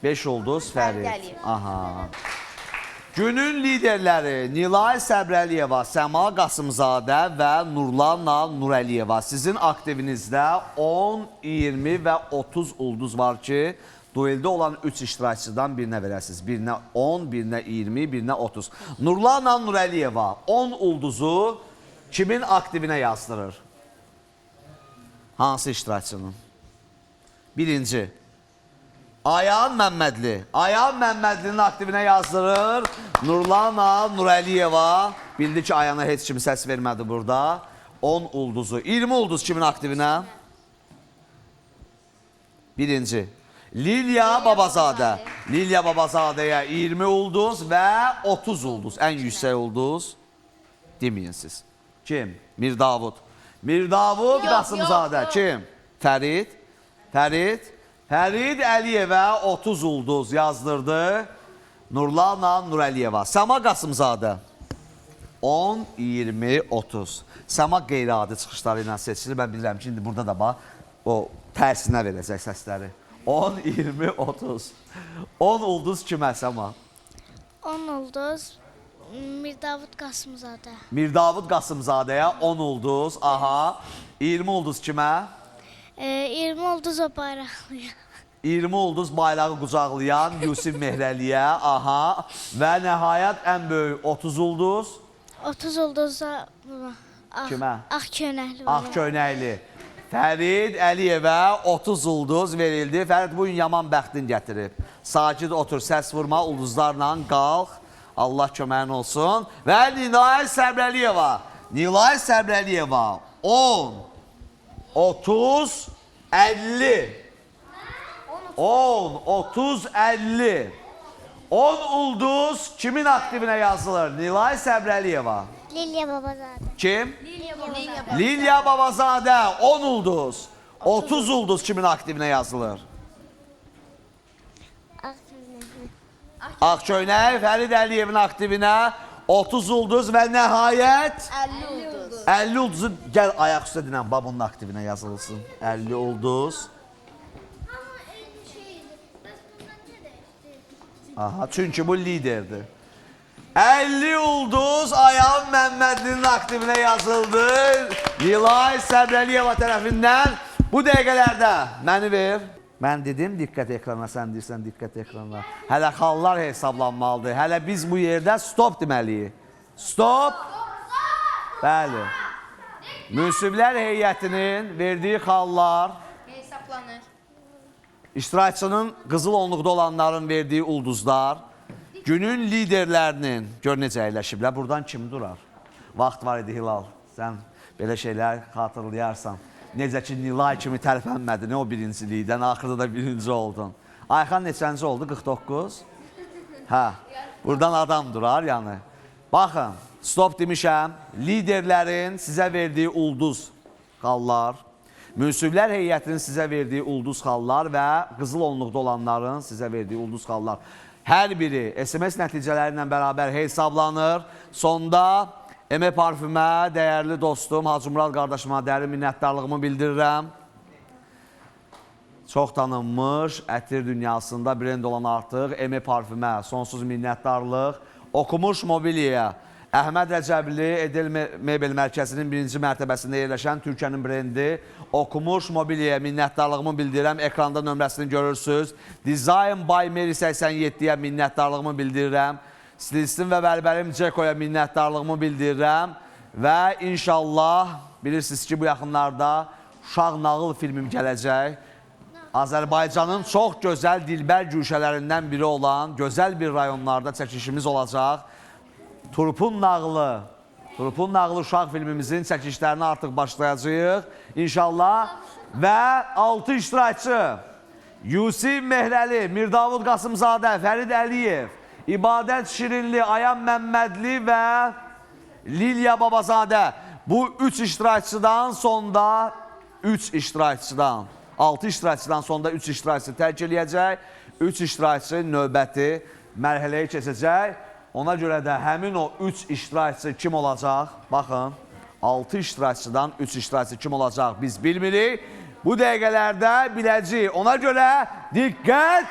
5 ulduz Fərid. Aha. Günün liderləri Nilay Səbrəliyeva, Səma Qasımzadə və Nurlanla Nurəliyeva. Sizin aktivinizdə 10, 20 və 30 ulduz var ki, dueldə olan 3 iştirakçıdan birinə verəsiniz. Birinə 10, birinə 20, birinə 30. Nurlanla Nurəliyeva 10 ulduzu kimin aktivinə yazdırır? Hansı iştirakçının? Birinci. Ayan Məmmədli. Ayan Məmmədlinin aktivinə yazdırır. Nurlana Nurəliyeva. Bildi ki, Ayana heç kimi səs vermədi burada. 10 ulduzu. 20 ulduz kimin aktivinə? Birinci. Lilya Babazadə. Lilya Babazadəyə 20 ulduz və 30 ulduz. Ən yüksək ulduz. Deməyin siz. Kim? Mirdavud. Mirdavud Qasımzadə. Kim? Fərid. Fərid Əliyevə 30 ulduz yazdırdı. Nurlana Nurəliyeva. Səma Qasımzadə. 10, 20, 30. Səma qeyri-adi çıxışları ilə seçilir. Mən bilirəm ki, indi burada da bax, o tərsinə verəcək səsləri. 10, 20, 30. 10 ulduz kimə Səma? 10 ulduz Mirdavud Qasımzadə. Mirdavud Qasımzadəyə 10 ulduz. Aha. 20 ulduz kimə? 20 ulduz o bayraqlıya. 20 ulduz bayrağı qucaqlayan Yusif Mehrəliyə. Aha. Və nəhayət ən böyük 30 ulduz. 30 ulduz da Kimə? Ağ köynəkli. Ağ köynəkli. Fərid Əliyevə 30 ulduz verildi. Fərid bugün yaman bəxtin gətirib. Sakit otur, səs vurma, ulduzlarla qalx. Allah köməyin olsun. Və Nilay Səbrəliyeva. Nilay Səbrəliyeva 10, 30, 50. 10, 30, 50. 10 ulduz kimin aktivinə yazılır? Nilay Səbrəliyeva. Lilya Babazadə. Kim? Lilya Babazadə 10 ulduz. 30 ulduz kimin aktivinə yazılır? Ağköynək, Fərid Əliyevin aktivinə 30 ulduz və nəhayət 50 ulduz. 50 ulduzu gəl ayaq üstə dinən babunun aktivinə yazılsın. 50 ulduz. Aha, çünki bu liderdir. 50 ulduz Ayhan Məmmədlinin aktivinə yazıldı. Nilay Səbrəliyeva tərəfindən bu dəqiqələrdə məni ver. Mən dedim diqqət ekrana, sən deyirsən diqqət ekrana. Hələ xallar hesablanmalıdır. Hələ biz bu yerdə stop deməliyik. Stop. Bəli. Münsiflər heyətinin verdiyi xallar Hesablanır. İştirakçının qızıl onluqda olanların verdiyi ulduzlar, günün liderlərinin, gör necə əyləşiblər, buradan kim durar? Vaxt var idi Hilal, sən belə şeylər xatırlayarsan. Necə ki, Nilay kimi tərpənmədi, nə o birincilikdən, axırda da birinci oldun. Ayxan neçənci oldu, 49? Hə, buradan adam durar yəni. Baxın, stop demişəm, liderlərin sizə verdiyi ulduz xallar, münsiflər heyətinin sizə verdiyi ulduz xallar və qızıl onluqda olanların sizə verdiyi ulduz xallar. Hər biri SMS nəticələri ilə bərabər hesablanır. Sonda Əmək Parfümə, dəyərli dostum Hacı Murad qardaşıma dərin minnətdarlığımı bildirirəm. Çox tanınmış, ətir dünyasında brend olan artıq Əmək Parfümə sonsuz minnətdarlıq. Okumuş Mobilyaya, Əhməd Rəcəbli Edel Mebel Mərkəzinin birinci mərtəbəsində yerləşən Türkiyənin brendi Okumuş Mobilyaya minnətdarlığımı bildirirəm. Ekranda nömrəsini görürsünüz. Design by Mary 87-yə minnətdarlığımı bildirirəm. Stilistin və bərbərim Ceko'ya minnətdarlığımı bildirirəm. Və inşallah bilirsiniz ki, bu yaxınlarda Uşaq Nağıl filmim gələcək. Azərbaycanın çox gözəl dilbər güşələrindən biri olan gözəl bir rayonlarda çəkişimiz olacaq. Turpun Nağlı uşaq filmimizin çəkişlərini artıq başlayacağıq inşallah. Və 6 iştirakçı Yusif Mehrəli, Mirdavud Qasımzadə, Fərid Əliyev, İbadət Şirinli, Ayhan Məmmədli və Lilya Babazadə. Bu 3 iştirakçıdan sonda 3 iştirakçıdan 6 iştirakçıdan sonda 3 iştirakçı tərk eləyəcək. 3 iştirakçı növbəti mərhələyə keçəcək. Ona görə də həmin o 3 iştirakçı kim olacaq? Baxın, 6 iştirakçıdan 3 iştirakçı kim olacaq biz bilmirik. Bu dəqiqələrdə biləcəyik. Ona görə diqqət!